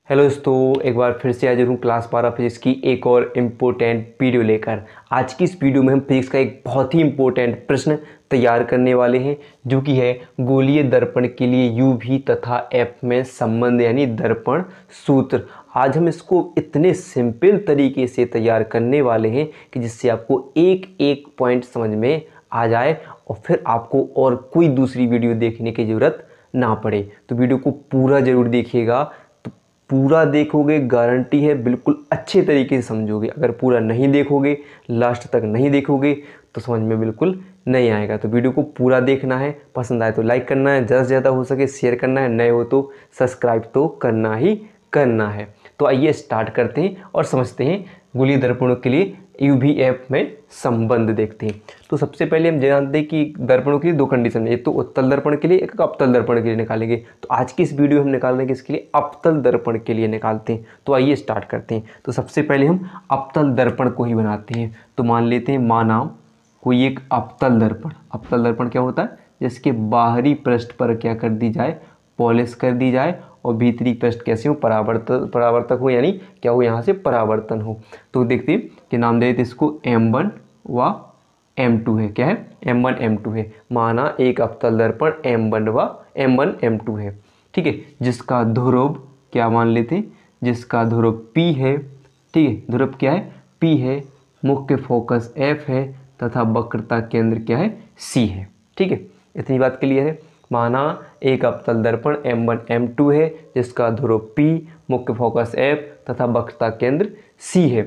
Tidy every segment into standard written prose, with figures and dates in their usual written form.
Hello दोस्तों, एक बार फिर से हाजिर हूँ क्लास 12 फिजिक्स की एक और इम्पोर्टेंट वीडियो लेकर। आज की इस वीडियो में हम फिजिक्स का एक बहुत ही इम्पोर्टेंट प्रश्न तैयार करने वाले हैं, जो कि है गोलीय दर्पण के लिए यू वी तथा एफ में संबंध यानी दर्पण सूत्र। आज हम इसको इतने सिंपल तरीके से तैयार करने वाले हैं कि जिससे आपको एक एक पॉइंट समझ में आ जाए और फिर आपको और कोई दूसरी वीडियो देखने की ज़रूरत ना पड़े। तो वीडियो को पूरा ज़रूर देखिएगा। पूरा देखोगे गारंटी है बिल्कुल अच्छे तरीके से समझोगे। अगर पूरा नहीं देखोगे, लास्ट तक नहीं देखोगे तो समझ में बिल्कुल नहीं आएगा। तो वीडियो को पूरा देखना है, पसंद आए तो लाइक करना है, ज़्यादा से ज़्यादा हो सके शेयर करना है, नए हो तो सब्सक्राइब तो करना ही करना है। तो आइए स्टार्ट करते हैं और समझते हैं गोलीय दर्पणों के लिए यूवीएफ में संबंध देखते हैं। तो सबसे पहले हम जानते हैं कि दर्पणों के लिए दो कंडीशन है, एक तो उत्तल दर्पण के लिए, एक अवतल दर्पण के लिए निकालेंगे। तो आज की इस वीडियो हम निकाल रहे हैं किसके लिए, अवतल दर्पण के लिए निकालते हैं। तो आइए स्टार्ट करते हैं। तो सबसे पहले हम अवतल दर्पण को ही बनाते हैं। तो मान लेते हैं माना कोई एक अवतल दर्पण। अवतल दर्पण क्या होता है, जिसके बाहरी पृष्ठ पर क्या कर दी जाए, पॉलिश कर दी जाए और भीतरी पृष्ठ कैसे हो, परावर्तक हो, यानी क्या हो, यहाँ से परावर्तन हो। तो देखते हैं कि नाम दे देते इसको M1 व M2 है। क्या है, M1 M2 है। माना एक अवतल दर्पण M1 व M1 M2 है, ठीक है, जिसका ध्रुव क्या मान लेते, जिसका ध्रुव P है, ठीक है, ध्रुव क्या है, P है, मुख्य फोकस F है तथा वक्रता केंद्र क्या है, C है। ठीक है, इतनी बात क्लियर है। माना एक अवतल दर्पण M1 M2 है, जिसका ध्रुव P, मुख्य फोकस F तथा वक्रता केंद्र C है।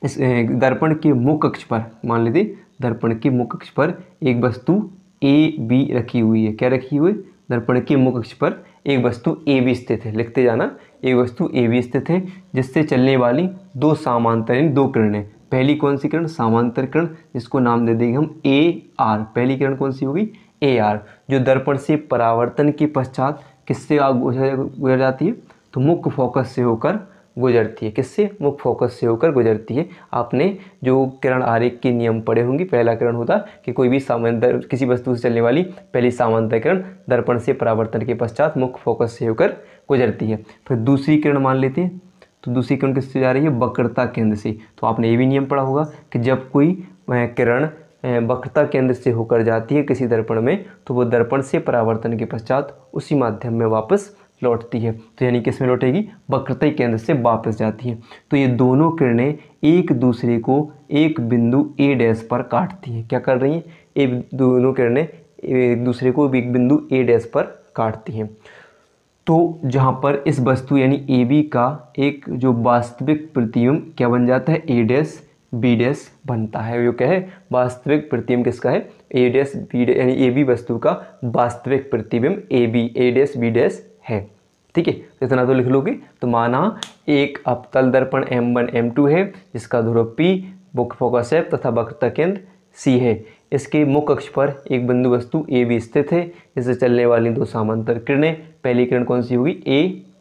इस दर्पण के मुख्य अक्ष पर मान लीजिए, दर्पण के मुख्य अक्ष पर एक वस्तु AB रखी हुई है। क्या रखी हुई, दर्पण के मुख्य अक्ष पर एक वस्तु AB स्थित है। लिखते जाना, एक वस्तु AB स्थित है जिससे चलने वाली दो समांतर यानी दो किरणें। पहली कौन सी किरण, समांतर किरण, जिसको नाम दे देंगे हम AR। पहली किरण कौन सी होगी, AR, जो दर्पण से परावर्तन के पश्चात किससे गुजर जाती है, तो मुख्य फोकस से होकर गुजरती है। किससे, मुख्य फोकस से होकर गुजरती है। आपने जो किरण आरेख के नियम पढ़े होंगे, पहला किरण होता कि कोई भी समांतर किसी वस्तु से चलने वाली पहली समांतर किरण दर्पण से परावर्तन के पश्चात मुख्य फोकस से होकर गुजरती है। फिर दूसरी किरण मान लेते हैं, तो दूसरी किरण किससे जा रही है, वक्रता केंद्र से। तो आपने ये भी नियम पढ़ा होगा कि जब कोई किरण वक्रता केंद्र से होकर जाती है किसी दर्पण में, तो वो दर्पण से परावर्तन के पश्चात उसी माध्यम में वापस लौटती है। तो यानी किस में लौटेगी, वक्रता केंद्र से वापस जाती है। तो ये दोनों किरणें एक दूसरे को एक बिंदु ए डैश पर काटती हैं। क्या कर रही हैं, एक दोनों किरणें एक दूसरे को एक बिंदु ए डैश पर काटती हैं। तो जहाँ पर इस वस्तु यानी AB का एक जो वास्तविक प्रतिबिंब क्या बन जाता है, A डैश B डैश बनता है। जो क्या है, वास्तविक प्रतिबिंब किसका है, A डैश B डैश, यानी AB वस्तु का वास्तविक प्रतिबिंब A डैश B डैश है। ठीक है, तो इतना तो लिख लोगे। तो माना एक अवतल दर्पण M1 M2 है, जिसका ध्रुव P, मुख्य फोकस F तथा वक्रता केंद्र C है। इसके मुख्य अक्ष पर एक बिंदु वस्तु AB स्थित है, जिससे चलने वाली दो समांतर किरणें, पहली किरण कौन सी होगी,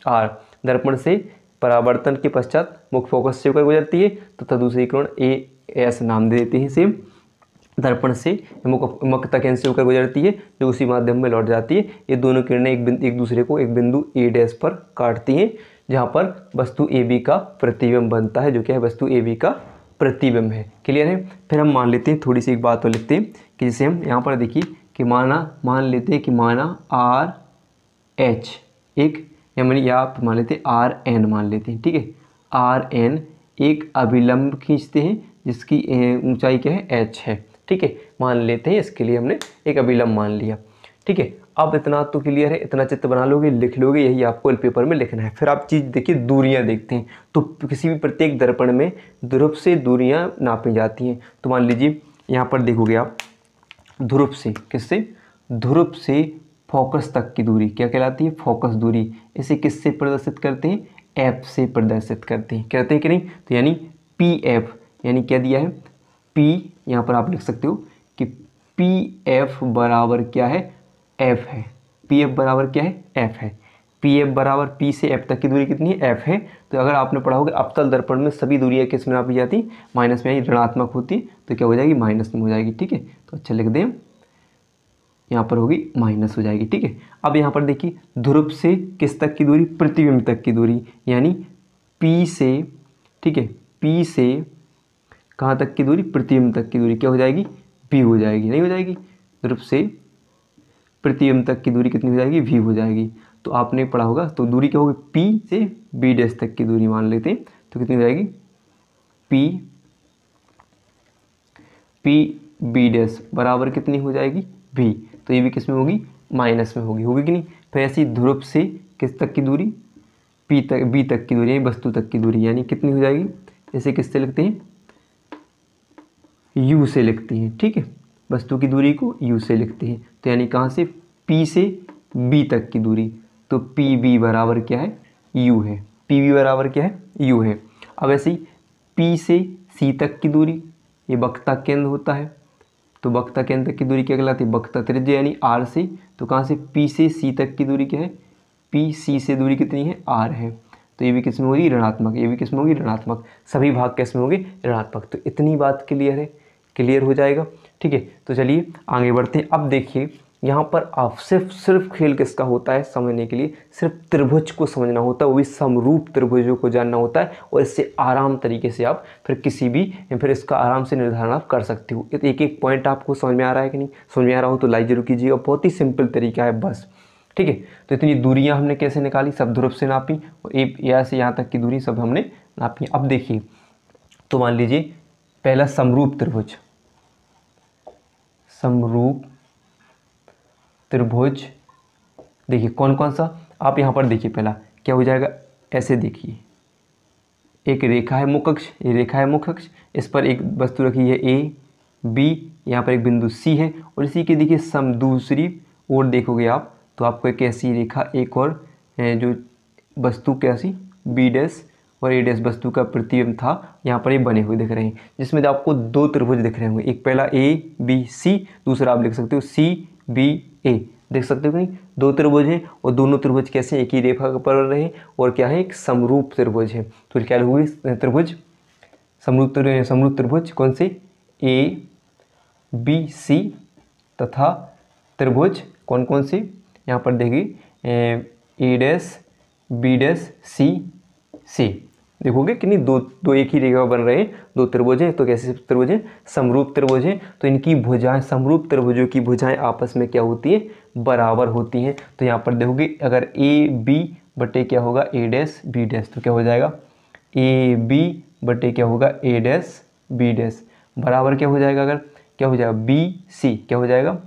AR, दर्पण से परावर्तन के पश्चात मुख्य फोकस से होकर गुजरती है, तथा दूसरी किरण AS नाम दे देते हैं सेम, दर्पण से वक्रता केंद्र से होकर गुजरती है, जो उसी माध्यम में लौट जाती है। ये दोनों किरणें एक दूसरे को एक बिंदु A डैश पर काटती हैं, जहाँ पर वस्तु AB का प्रतिबिंब बनता है। जो क्या है, वस्तु AB का प्रतिबिंब है। क्लियर है। फिर हम मान लेते हैं, थोड़ी सी एक बात और लिखते हैं कि जैसे हम यहाँ पर देखिए कि मान लेते हैं कि माना RH एक, या आप मान लेते हैं RN मान लेते हैं। ठीक है, RN एक अभिलंब खींचते हैं जिसकी ऊंचाई क्या है, H है। ठीक है, मान लेते हैं, इसके लिए हमने एक अभिलंब मान लिया। ठीक है, अब इतना तो क्लियर है, इतना चित्र बना लोगे, लिख लोगे, यही आपको पेपर में लिखना है। फिर आप चीज़ देखिए, दूरियां देखते हैं। तो किसी भी प्रत्येक दर्पण में ध्रुव से दूरियां नापी जाती हैं। तो मान लीजिए यहाँ पर देखोगे आप, ध्रुव से, किससे, ध्रुव से फोकस तक की दूरी क्या कहलाती है, फोकस दूरी। इसे किससे प्रदर्शित करते हैं, F से प्रदर्शित करते हैं। कहते हैं कि नहीं, तो यानी PF, यानी क्या दिया है, P, यहाँ पर आप लिख सकते हो कि PF बराबर क्या है, F है। PF बराबर क्या है, F है। PF बराबर P से F तक की दूरी कितनी है, F है। तो अगर आपने पढ़ा होगा अवतल दर्पण में सभी दूरियां किस में नापी जाती, माइनस में, यानी ऋणात्मक होती, तो क्या हो जाएगी, माइनस में हो जाएगी। ठीक है, तो अच्छा लिख दें, यहाँ पर होगी माइनस हो जाएगी। ठीक है, अब यहाँ पर देखिए ध्रुव से किस तक की दूरी, प्रतिबिंब तक की दूरी, यानी P से, ठीक है, P से कहाँ तक की दूरी, प्रतिबिंब तक की दूरी क्या हो जाएगी, V हो जाएगी, नहीं हो जाएगी। ध्रुव से प्रतिबिंब तक की दूरी कितनी हो जाएगी, V हो जाएगी। तो आपने पढ़ा होगा, तो दूरी क्या होगी, P से B डैश तक की दूरी मान लेते हैं, तो कितनी हो जाएगी, P B डैश बराबर कितनी हो जाएगी, V। तो ये भी किस में होगी, माइनस में होगी कि नहीं। फिर ऐसी ध्रुव से किस तक की दूरी, B तक की दूरी, यानी वस्तु तक की दूरी, यानी कितनी हो जाएगी, इसे किससे लिखते हैं, U से लिखते हैं। ठीक है, वस्तु की दूरी को U से लिखते हैं। तो यानी कहाँ से, P से B तक की दूरी, तो PB बराबर क्या है, U है। PB बराबर क्या है, U है। अब ऐसे ही P से C तक की दूरी, ये वक्रता केंद्र होता है, तो वक्रता केंद्र तक की दूरी क्या कहलाती है, वक्रता त्रिज्या, यानी R से। तो कहाँ से, P से C तक की दूरी क्या है, PC से दूरी कितनी है, R है। तो ये भी किस में होगी, ऋणात्मक, ये भी किस में होगी, ऋणात्मक। सभी भाग किस में होंगे, ऋणात्मक। तो इतनी बात क्लियर है, क्लियर हो जाएगा। ठीक है, तो चलिए आगे बढ़ते हैं। अब देखिए यहाँ पर आप सिर्फ खेल किसका होता है समझने के लिए, सिर्फ त्रिभुज को समझना होता है, वो भी समरूप त्रिभुजों को जानना होता है, और इससे आराम तरीके से आप फिर किसी भी, फिर इसका आराम से निर्धारण आप कर सकते हो। एक एक पॉइंट आपको समझ में आ रहा है कि नहीं, समझ में आ रहा हो तो लाइक जरूर कीजिएगा, बहुत ही सिंपल तरीका है बस। ठीक है, तो इतनी दूरियां हमने कैसे निकाली, सब ध्रुव से नापी, और यहाँ से यहाँ तक की दूरी सब हमने नापी। अब देखिए, तो मान लीजिए पहला समरूप त्रिभुज, समरूप त्रिभुज देखिए कौन कौन सा, आप यहाँ पर देखिए पहला क्या हो जाएगा, ऐसे देखिए एक रेखा है मुख अक्ष, ये रेखा है मुख अक्ष, इस पर एक वस्तु रखी है A B, यहाँ पर एक बिंदु C है, और इसी के देखिए दूसरी ओर देखोगे आप तो आपको एक ऐसी रेखा, एक और जो वस्तु कैसी B डैश और A डैश वस्तु का प्रतिबिंब था, यहाँ पर ये बने हुए दिख रहे हैं, जिसमें आपको दो त्रिभुज दिख रहे होंगे, एक पहला A B C, दूसरा आप लिख सकते हो C B A, देख सकते हो नहीं, दो त्रिभुज हैं, और दोनों त्रिभुज कैसे, एक ही रेखा पर रहे हैं, और क्या है, एक समरूप त्रिभुज है। तो क्या हुई त्रिभुज, समरूप त्रिभुज कौन से, A B C, तथा त्रिभुज कौन कौन से, यहाँ पर देखिए A dash B dash C C, देखोगे कि नहीं, दो एक ही रेखा बन रहे हैं, दो त्रिभुज हैं, तो कैसे त्रिभुज हैं, समरूप त्रिभुज हैं। तो इनकी भुजाएं, समरूप त्रिभुजों की भुजाएं आपस में क्या होती है, बराबर होती हैं। तो यहाँ पर देखोगे अगर A B बटे क्या होगा, A डैश B डैश, तो क्या हो जाएगा, A B बटे क्या होगा, A डैश B डैश, बराबर क्या हो जाएगा, अगर क्या हो जाएगा B C, क्या हो जाएगा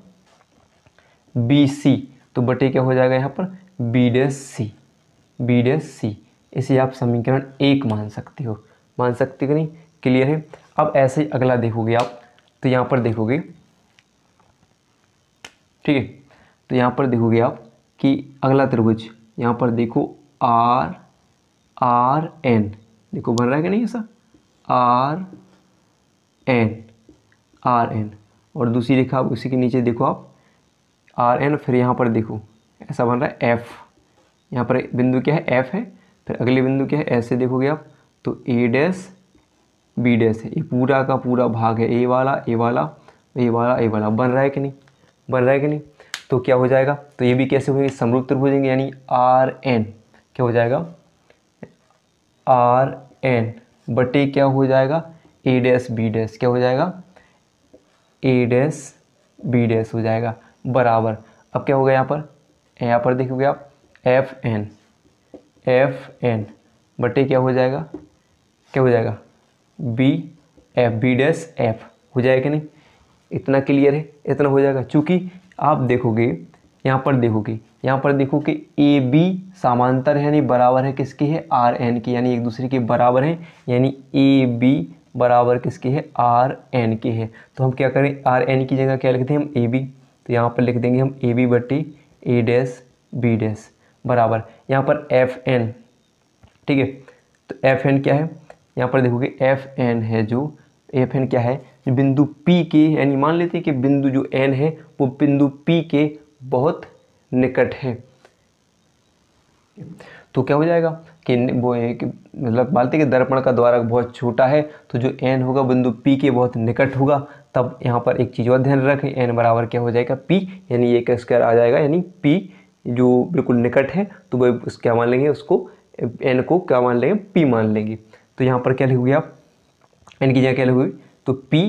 B C, तो बटे क्या हो जाएगा यहाँ पर B dash C, B dash C। इसे आप समीकरण 1 मान सकते हो, मान सकते हो कि नहीं, क्लियर है। अब ऐसे ही अगला देखोगे आप, तो यहाँ पर देखोगे, ठीक है, तो यहाँ पर देखोगे आप कि अगला त्रिभुज, यहाँ पर देखो R R N, देखो बन रहा है कि नहीं ऐसा, R N R N, और दूसरी रेखा आप उसी के नीचे देखो आप R N, फिर यहाँ पर देखो ऐसा बन रहा है F, यहाँ पर बिंदु क्या है, F है, फिर अगले बिंदु क्या है, ऐसे देखोगे आप तो A डैश B डैश है, ये पूरा का पूरा भाग है, A वाला A वाला A वाला A वाला, बन रहा है कि नहीं, बन रहा है कि नहीं। तो क्या हो जाएगा, तो ये भी कैसे होंगे, समरूप त्रिभुज होंगे, यानी R N क्या हो जाएगा, R N बटे क्या हो जाएगा, A डैश B डैश, क्या हो जाएगा, A डैश B डैश हो जाएगा, बराबर। अब क्या होगा यहाँ पर देखोगे आप F N बटे क्या हो जाएगा, क्या हो जाएगा B F B dash F हो जाएगा कि नहीं, इतना क्लियर है, इतना हो जाएगा। चूँकि आप देखोगे यहाँ पर देखो कि ए बी समांतर है, यानी बराबर है किसके है, आर एन की, यानी एक दूसरे के बराबर है, यानी ए बी बराबर किसके है, आर एन के है। तो हम क्या करें, आर एन की जगह क्या लिखते हैं हम, ए बी, तो यहाँ पर लिख देंगे हम ए बी बट्टी ए डैश बी डैश बराबर यहाँ पर एफ एन, ठीक है। तो एफ एन क्या है, यहाँ पर देखोगे एफ एन है, जो एफ एन क्या है, जो बिंदु P के, यानी मान लेते हैं कि बिंदु जो N है वो बिंदु P के बहुत निकट है। तो क्या हो जाएगा कि वो है कि मतलब मानते हैं कि दर्पण का द्वारक बहुत छोटा है, तो जो n होगा बिंदु P के बहुत निकट होगा। तब यहाँ पर एक चीज़ और ध्यान रखें, n बराबर क्या हो जाएगा P, यानी ये का स्क्वायर आ जाएगा, यानी P जो बिल्कुल निकट है तो वो उस क्या मान लेंगे, उसको n को क्या मान लेंगे, P मान लेंगे। तो यहाँ पर क्या लिखोगे आप, n की जगह क्या लिखोगे, तो P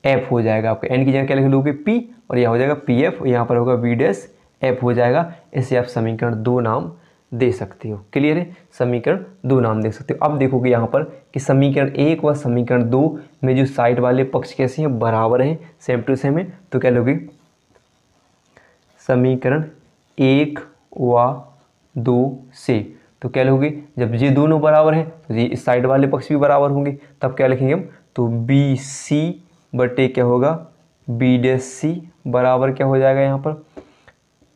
F हो जाएगा आपका, n की जगह क्या लिख लोगे P, और यह हो जाएगा पी एफ, यहाँ पर होगा बी डैश एफ हो जाएगा। इसे आप समीकरण 2 नाम दे सकते हो। क्लियर है, समीकरण 2 नाम दे सकते हो। अब देखोगे यहाँ पर कि समीकरण 1 व समीकरण 2 में जो साइड वाले पक्ष कैसे हैं, बराबर हैं, सेम टू सेम है। तो क्या लोगे, समीकरण 1 व 2 से, तो क्या लोगे, जब ये दोनों बराबर हैं तो ये इस साइड वाले पक्ष भी बराबर होंगे। तब क्या लिखेंगे हम, तो बी सी बटे क्या होगा, बी डैश सी बराबर क्या हो जाएगा, यहाँ पर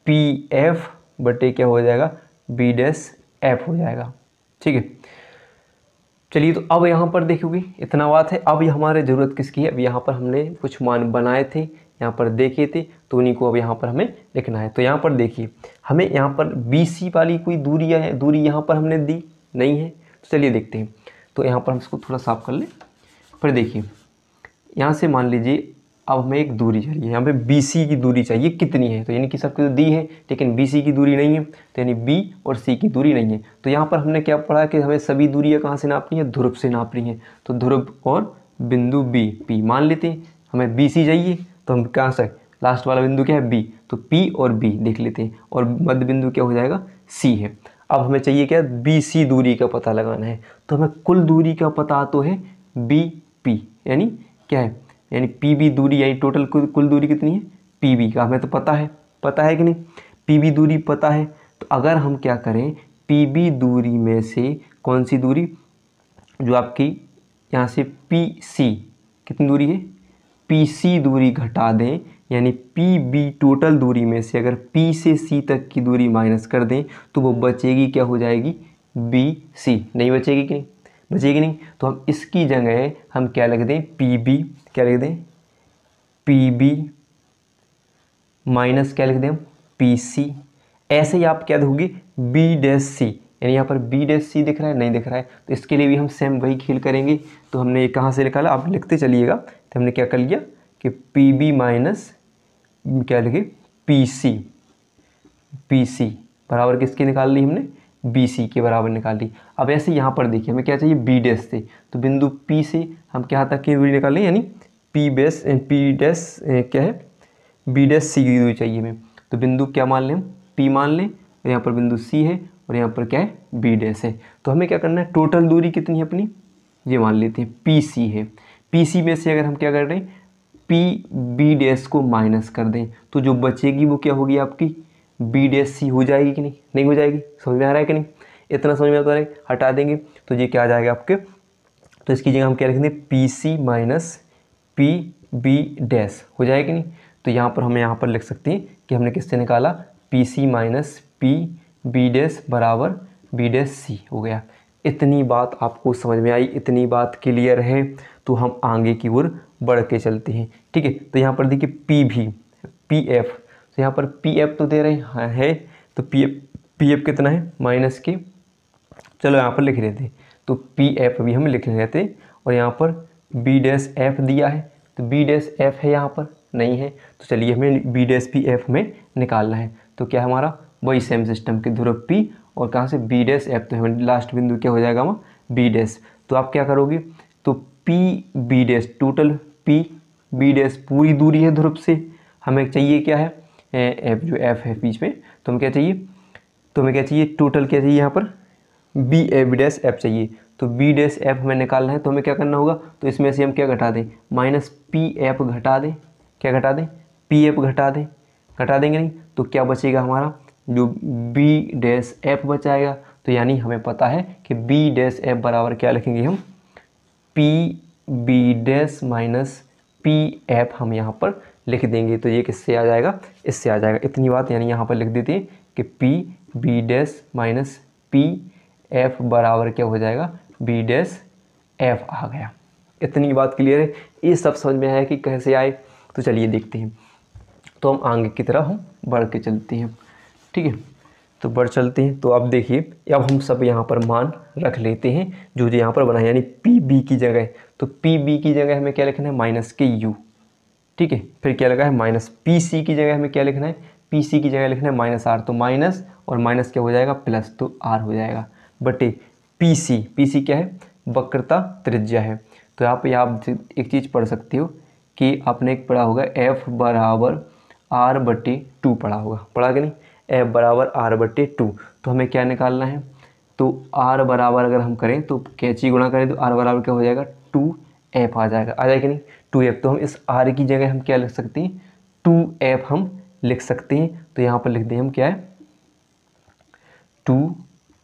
पी एफ बटे क्या हो जाएगा, बी डैश एफ हो जाएगा। ठीक है, चलिए तो अब यहाँ पर देखोगे इतना बात है। अब हमारे ज़रूरत किसकी है, अब यहाँ पर हमने कुछ मान बनाए थे, यहाँ पर देखे थे, तो उन्हीं को अब यहाँ पर हमें लिखना है। तो यहाँ पर देखिए, हमें यहाँ पर बी सी वाली कोई दूरी है, दूरी यहाँ पर हमने दी नहीं है। तो चलिए देखते हैं। तो यहाँ पर हम इसको थोड़ा साफ कर लें। फिर देखिए यहाँ से मान लीजिए अब हमें एक दूरी चाहिए, यहाँ पे बी सी की दूरी चाहिए, कितनी है, तो यानी कि सबको तो दी है लेकिन बी सी की दूरी नहीं है, तो यानी बी और सी की दूरी नहीं है। तो यहाँ पर हमने क्या पढ़ा कि हमें सभी दूरियाँ कहाँ से नापनी है, ध्रुव से नापनी है। तो ध्रुव और बिंदु बी पी मान लेते हैं, हमें बी सी चाहिए, तो हम कहाँ से, लास्ट वाला बिंदु क्या है बी, तो पी और बी देख लेते हैं, और मध्य बिंदु क्या हो जाएगा, सी है। अब हमें चाहिए क्या, बी सी दूरी का पता लगाना है। तो हमें कुल दूरी का पता तो है बी पी, यानी क्या है, यानी पी बी दूरी, यानी टोटल कुल दूरी कितनी है, पी बी का हमें तो पता है कि नहीं, पी बी दूरी पता है। तो अगर हम क्या करें, पी बी दूरी में से कौन सी दूरी, जो आपकी यहाँ से पी सी कितनी दूरी है, पी सी दूरी घटा दें, यानी पी बी टोटल दूरी में से अगर पी से सी तक की दूरी माइनस कर दें तो वो बचेगी क्या हो जाएगी, बी सी। नहीं बचेगी कि नहीं, बचेगी नहीं। तो हम इसकी जगह हम क्या लिख दें, पी बी, क्या लिख दें, पी बी माइनस क्या लिख दें हम, पी सी। ऐसे ही आप क्या दोगे, बी डैश सी, यानी यहाँ पर बी डैश सी दिख रहा है, नहीं दिख रहा है, तो इसके लिए भी हम सेम वही खेल करेंगे। तो हमने ये कहाँ से निकाला, आप लिखते चलिएगा। तो हमने क्या कर लिया कि पी बी माइनस क्या लिखे, पी सी बराबर किसकी निकाल ली हमने, बी सी के बराबर निकाल ली। अब ऐसे यहाँ पर देखिए हमें क्या चाहिए, बी डैश से, तो बिंदु पी से हम क्या तक की दूरी निकाल लें, यानी पी डैश क्या है, बी डैश सी की दूरी चाहिए हमें। तो बिंदु क्या मान लें हम, पी मान लें, और यहाँ पर बिंदु सी है, और यहाँ पर क्या है, बी डैश है। तो हमें क्या करना है, टोटल दूरी कितनी है अपनी, ये मान लेते हैं पी सी है। पी सी में से अगर हम क्या कर रहे हैं, पी बी डैश को माइनस कर दें, तो जो बचेगी वो क्या होगी आपकी, बी डैश सी हो जाएगी कि नहीं, नहीं हो जाएगी। समझ में आ रहा है कि नहीं, इतना समझ में आता है, हटा देंगे तो ये क्या आ जाएगा आपके, तो इसकी जगह हम क्या लिखेंगे, P C minus P B dash हो जाएगी कि नहीं। तो यहाँ पर हम यहाँ पर लिख सकते हैं कि हमने किससे निकाला, P C minus P B dash बराबर बी डैश सी हो गया। इतनी बात आपको समझ में आई, इतनी बात क्लियर है, तो हम आगे की ओर बढ़ के चलते हैं। ठीक है, तो यहाँ पर देखिए पी भी पी एफ, तो यहाँ पर पी एफ तो दे रहे हैं, तो पी एफ कितना है, माइनस के, चलो यहाँ पर लिख लेते हैं, तो पी एफ भी हम लिख लेते हैं। और यहाँ पर बी डैश एफ दिया है, तो बी डैश एफ है यहाँ पर नहीं है, तो चलिए हमें बी डैश पी एफ में निकालना है। तो क्या हमारा वही सेम सिस्टम के ध्रुव पी और कहाँ से बी डैश एफ, तो हमें लास्ट बिंदु क्या हो जाएगा वहाँ बी डैश। तो आप क्या करोगे, तो P B dash total P B dash पूरी दूरी है ध्रुव से, हमें चाहिए क्या है, एफ, जो एफ है बीच में, तो हमें क्या चाहिए, तो हमें क्या चाहिए, टोटल क्या चाहिए यहाँ पर बी एफ डैश एफ चाहिए। तो बी डैश एफ हमें निकालना है, तो हमें क्या करना होगा, तो इसमें से हम क्या घटा दें, माइनस पी एफ घटा दें, क्या घटा दें, पी एफ घटा देंगे नहीं, तो क्या बचेगा हमारा, जो बी डैश एफ बचाएगा। तो यानी हमें पता है कि बी डैश एफ बराबर क्या लिखेंगे हम, P B dash minus P F हम यहाँ पर लिख देंगे। तो ये किससे आ जाएगा, इससे आ जाएगा। इतनी बात यानी यहाँ पर लिख देते हैं कि P B dash minus P F बराबर क्या हो जाएगा, बी डैश एफ आ गया। इतनी बात क्लियर है, ये सब समझ में आया कि कैसे आए। तो चलिए देखते हैं, तो हम आगे की तरफ हम बढ़ के चलते हैं। ठीक है, तो बढ़ चलते हैं। तो अब देखिए, अब हम सब यहाँ पर मान रख लेते हैं जो जो यहाँ पर बना है, यानी पी बी की जगह। तो पी बी की जगह हमें क्या लिखना है, माइनस के यू, ठीक है। फिर क्या लगा है, माइनस पी सी की जगह हमें क्या लिखना है, पी सी की जगह लिखना है माइनस आर। तो माइनस और माइनस क्या हो जाएगा, प्लस, तो आर हो जाएगा बटे पी सी। पी सी क्या है, वक्रता त्रिज्या है। तो आप एक चीज़ पढ़ सकते हो कि आपने एक पढ़ा होगा एफ बराबर आर बटे टू, पढ़ा होगा, पढ़ा कि नहीं, एफ बराबर आर बटे टू। तो हमें क्या निकालना है, तो आर बराबर अगर हम करें तो कैंची गुणा करें तो आर बराबर क्या हो जाएगा, टू एफ आ जाएगा, आ जाएगा कि नहीं, टू एफ। तो हम इस आर की जगह हम क्या लिख सकते हैं, टू एफ हम लिख सकते हैं। तो यहाँ पर लिख दें हम क्या है, टू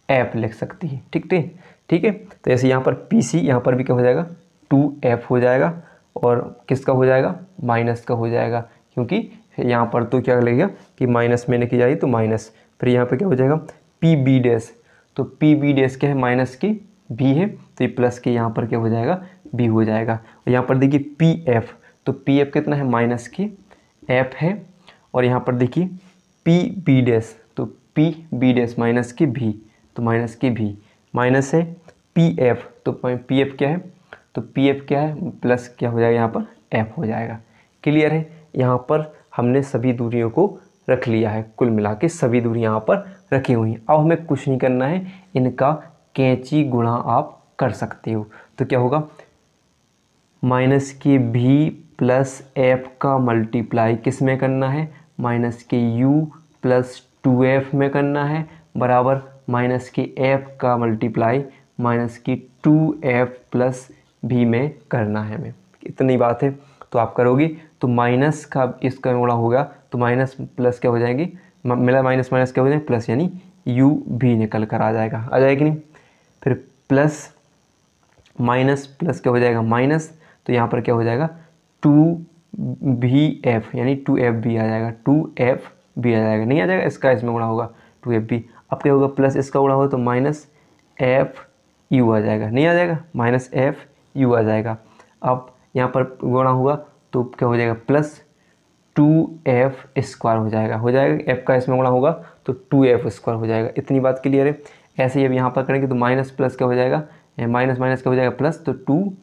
एफ लिख सकते हैं, ठीक है। तो ऐसे यहाँ पर पी सी, यहाँ पर भी क्या हो जाएगा, टू एफ हो जाएगा, और किसका हो जाएगा, माइनस का हो जाएगा, क्योंकि यहाँ पर तो क्या लगेगा कि माइनस में लिखी जाएगी तो माइनस। फिर यहाँ पर क्या हो जाएगा, पी बी डैश। तो पी बी डैश क्या है, माइनस की बी है, तो ये प्लस के यहाँ पर क्या हो जाएगा, बी हो जाएगा। और यहाँ पर देखिए पी एफ, तो पी एफ कितना है, माइनस की एफ है। और यहाँ पर देखिए पी बी डैश, तो पी बी डैश माइनस की भी, तो माइनस की भी माइनस है। पी एफ, तो पी एफ क्या है, तो पी एफ क्या है, प्लस क्या हो जाएगा, यहाँ पर एफ हो जाएगा। क्लियर है, यहाँ पर हमने सभी दूरियों को रख लिया है, कुल मिला के सभी दूरी यहाँ पर रखी हुई हैं। अब हमें कुछ नहीं करना है, इनका कैंची गुणा आप कर सकते हो। तो क्या होगा, माइनस के भी प्लस एफ का मल्टीप्लाई किस में करना है, माइनस के यू प्लस टू एफ में करना है, बराबर माइनस के एफ का मल्टीप्लाई माइनस की टू एफ प्लस भी में करना है हमें। इतनी बात है, तो आप करोगे तो माइनस का इसका गुणा होगा, तो माइनस प्लस क्या हो जाएगी, मिला माइनस माइनस क्या हो जाएगा, प्लस, यानी यू भी निकल कर आ जाएगा, आ जाएगी नहीं। फिर प्लस माइनस प्लस क्या हो जाएगा, माइनस, तो यहाँ पर क्या हो जाएगा, टू भी एफ, यानी टू एफ भी आ जाएगा, टू एफ भी आ जाएगा, नहीं आ जाएगा, इसका इसमें गुणा होगा टू एफ भी। अब क्या होगा, प्लस इसका गुणा होगा तो माइनस एफ यू आ जाएगा, नहीं आ जाएगा, माइनस एफ यू आ जाएगा। अब यहाँ पर गुणा हुआ तो क्या हो जाएगा, प्लस टू एफ स्क्वायर हो जाएगा, एफ का इसमें गुणा होगा तो टू एफ स्क्वायर हो जाएगा। इतनी बात क्लियर है। ऐसे ही अब यहाँ पर करेंगे तो माइनस प्लस क्या हो जाएगा, माइनस माइनस क्या हो जाएगा, प्लस, तो टू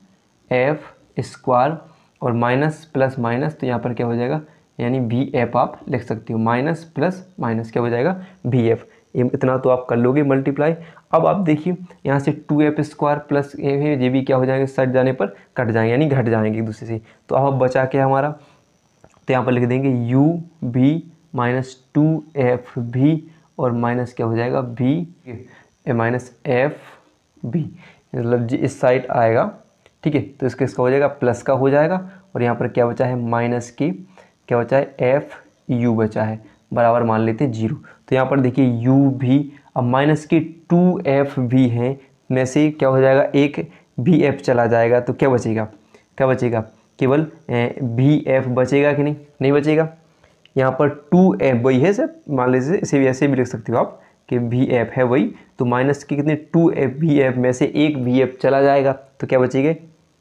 एफ स्क्वायर, और माइनस प्लस माइनस तो यहाँ पर क्या हो जाएगा, यानी भी एफ आप लिख सकते हो, माइनस प्लस माइनस क्या हो जाएगा, भी एफ। इतना तो आप कर लोगे मल्टीप्लाई। अब आप देखिए यहाँ से टू एफ स्क्वायर प्लस ए है, ये भी क्या हो जाएगा, सट जाने पर कट जाएंगे, यानी घट जाएंगे एक दूसरे से। तो अब बचा क्या हमारा, तो यहाँ पर लिख देंगे यू भी माइनस टू एफ भी, और माइनस क्या हो जाएगा, भी माइनस एफ बी, मतलब जी इस साइड आएगा, ठीक है। तो इसका इसका हो जाएगा, प्लस का हो जाएगा, और यहाँ पर क्या बचा है, माइनस की क्या बचा है, एफ यू बचा है, बराबर मान लेते हैं जीरो। तो यहाँ पर देखिए यू भी, अब माइनस की टू एफ भी है, में से क्या हो जाएगा, एक भी एफ चला जाएगा, तो क्या बचेगा, क्या बचेगा, केवल भी एफ बचेगा कि नहीं, नहीं बचेगा। यहाँ पर टू एफ वही है सर, मान लीजिए इसे भी ऐसे भी लिख सकते हो आप कि भी एफ है वही, तो माइनस की कितने, टू एफ भी एफ में से एक भी एफ चला जाएगा, तो क्या बचेंगे,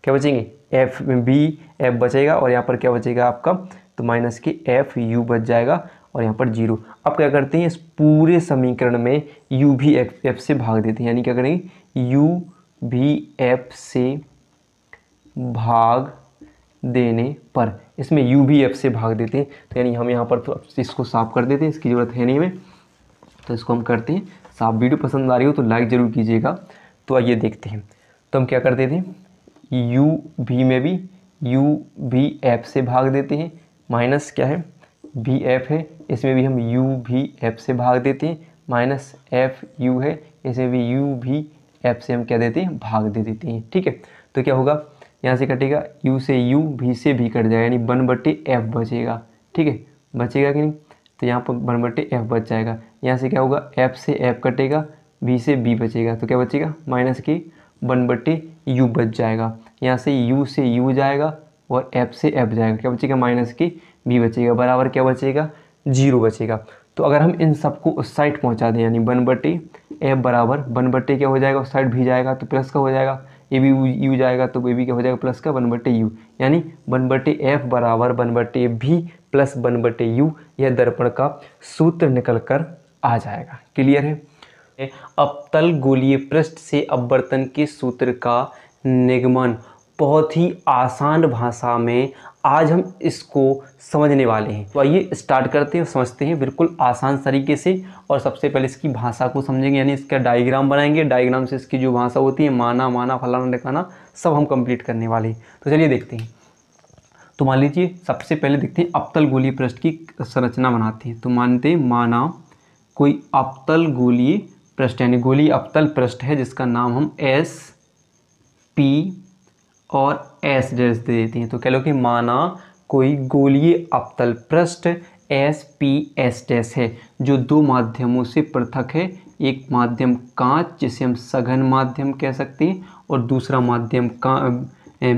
क्या बचेंगे, एफ बी एफ बचेगा, और यहाँ पर क्या बचेगा आपका, तो माइनस की एफ यू बच जाएगा, और यहाँ पर जीरो। अब क्या करते हैं, इस पूरे समीकरण में यू भी एफ से भाग देते हैं, यानी क्या करेंगे, यू भी एफ से भाग देने पर, इसमें यू भी एफ से भाग देते हैं, तो यानी हम यहाँ पर तो इसको साफ कर देते हैं, इसकी ज़रूरत है नहीं हमें, तो इसको हम करते हैं साफ। वीडियो पसंद आ रही हो तो लाइक ज़रूर कीजिएगा। तो आइए देखते हैं, तो हम क्या करते थे, यू भी में भी यू भी एफ से भाग देते हैं, माइनस क्या है, भी एफ है, इसमें भी हम यू भी एफ से भाग देते हैं, माइनस एफ यू है, इसमें भी यू भी एफ से हम क्या देते हैं, भाग दे देते हैं, ठीक है। तो क्या होगा, यहाँ से कटेगा, u से u, भी से भी कट जाएगा, यानी 1/f बचेगा, ठीक है, बचेगा कि नहीं। तो यहाँ पर 1/f बच जाएगा। यहाँ से क्या होगा, f से f कटेगा, b से b बचेगा, तो क्या बचेगा, माइनस की 1/u बच जाएगा। यहाँ से u से u जाएगा, और f से f जाएगा, क्या बचेगा, माइनस की b बचेगा, बराबर क्या बचेगा, 0 बचेगा। तो अगर हम इन सबको उस साइड पहुँचा दें, यानी 1/f बराबर 1/, क्या हो जाएगा, उस साइड भी जाएगा तो प्लस का हो जाएगा, ए भी यू जाएगा तो ए भी क्या हो जाएगा, प्लस का 1/u, यानी 1/f बराबर 1/v प्लस 1/u। यह दर्पण का सूत्र निकल कर आ जाएगा। क्लियर है। अवतल गोलीय पृष्ठ से अपवर्तन के सूत्र का निगमन, बहुत ही आसान भाषा में आज हम इसको समझने वाले हैं। तो आइए स्टार्ट करते हैं, समझते हैं बिल्कुल आसान तरीके से। और सबसे पहले इसकी भाषा को समझेंगे, यानी इसका डायग्राम बनाएंगे। डायग्राम से इसकी जो भाषा होती है, माना माना फलाना ढिकाना, सब हम कंप्लीट करने वाले हैं। तो चलिए देखते हैं। तो मान लीजिए सबसे पहले देखते हैं अवतल गोलीय पृष्ठ की संरचना बनाते हैं। तो मानते हैं माना कोई अवतल गोलीय पृष्ठ, यानी गोलीय अवतल पृष्ठ है जिसका नाम हम एस पी और एस डैश दे देते हैं। तो कह लो कि माना कोई गोलीय अवतल पृष्ठ एस पी एस डैश है जो दो माध्यमों से पृथक है। एक माध्यम कांच जिसे हम सघन माध्यम कह सकते हैं, और दूसरा माध्यम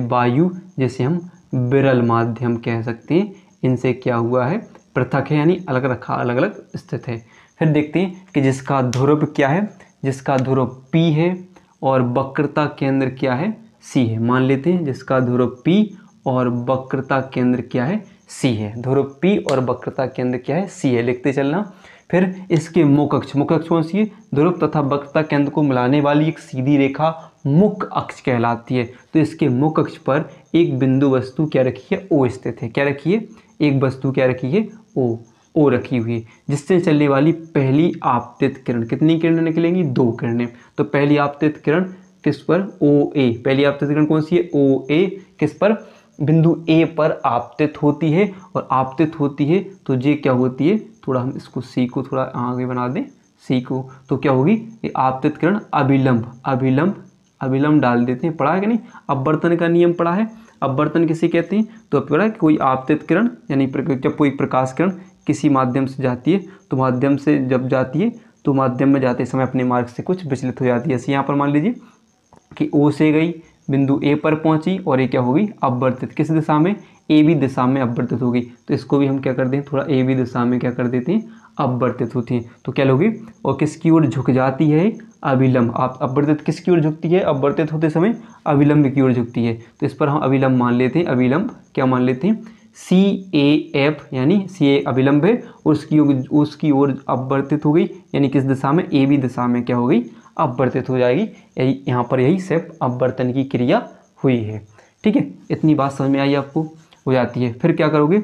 वायु जिसे हम विरल माध्यम कह सकते हैं। इनसे क्या हुआ है, पृथक है, यानी अलग रखा, अलग अलग स्थित है। फिर देखते हैं कि जिसका ध्रुव क्या है, जिसका ध्रुव P है और वक्रता केंद्र क्या है, C है। मान लेते हैं जिसका ध्रुव P और वक्रता केंद्र क्या है, C है। ध्रुव P और वक्रता केंद्र क्या है, C है, लिखते चलना। फिर इसके मुख्य अक्ष, मुख्य अक्ष कौन सी है, ध्रुव तथा वक्रता केंद्र को मिलाने वाली एक सीधी रेखा मुख्य अक्ष कहलाती है। तो इसके मुख्य अक्ष पर एक बिंदु वस्तु क्या रखी है, O स्थित है। क्या रखी है, एक वस्तु क्या रखी है, O रखी हुई है, जिससे चलने वाली पहली आपतित किरण, कितनी किरणें निकलेंगी, 2 किरणें। तो पहली आपतित किरण किस पर, OA, पहली आपतित किरण कौन सी है, OA, किस पर, बिंदु A पर आपतित होती है। और आपतित होती है तो ये क्या होती है, थोड़ा हम इसको C को थोड़ा आगे बना दें, C को, तो क्या होगी, ये आपतित किरण अभिलंब, अभिलंब, अभिलंब डाल देते हैं। पढ़ा है कि नहीं, अपवर्तन का नियम पढ़ा है। अपवर्तन किसे कहते हैं, तो अब पढ़ा कि कोई आपतित किरण, यानी जब कोई प्रकाश किरण किसी माध्यम से जाती है, तो माध्यम से जब जाती है तो माध्यम में जाते समय अपने मार्ग से कुछ विचलित हो जाती है। जैसे यहाँ पर मान लीजिए कि O से गई, बिंदु A पर पहुंची, और ये क्या होगी, अपवर्तित, किस दिशा में, AB दिशा में अपवर्तित होगी। तो इसको भी हम क्या कर दें, थोड़ा AB दिशा में क्या कर देते हैं, अपवर्तित होती है। तो क्या लोगी, और किसकी ओर झुक जाती है, अभिलंब। आप अपवर्तित किसकी ओर झुकती है, अपवर्तित होते समय अभिलंब की ओर झुकती है। तो इस पर हम अभिलंब मान लेते हैं, अभिलंब क्या मान लेते हैं, CAF, यानी CA अभिलंब है, उसकी ओर अपवर्तित हो गई, यानी किस दिशा में, AB दिशा में क्या हो गई, अपवर्तित हो जाएगी। यहाँ पर यही सिर्फ अपवर्तन की क्रिया हुई है। ठीक है, इतनी बात समझ में आई आपको, हो जाती है। फिर क्या करोगे,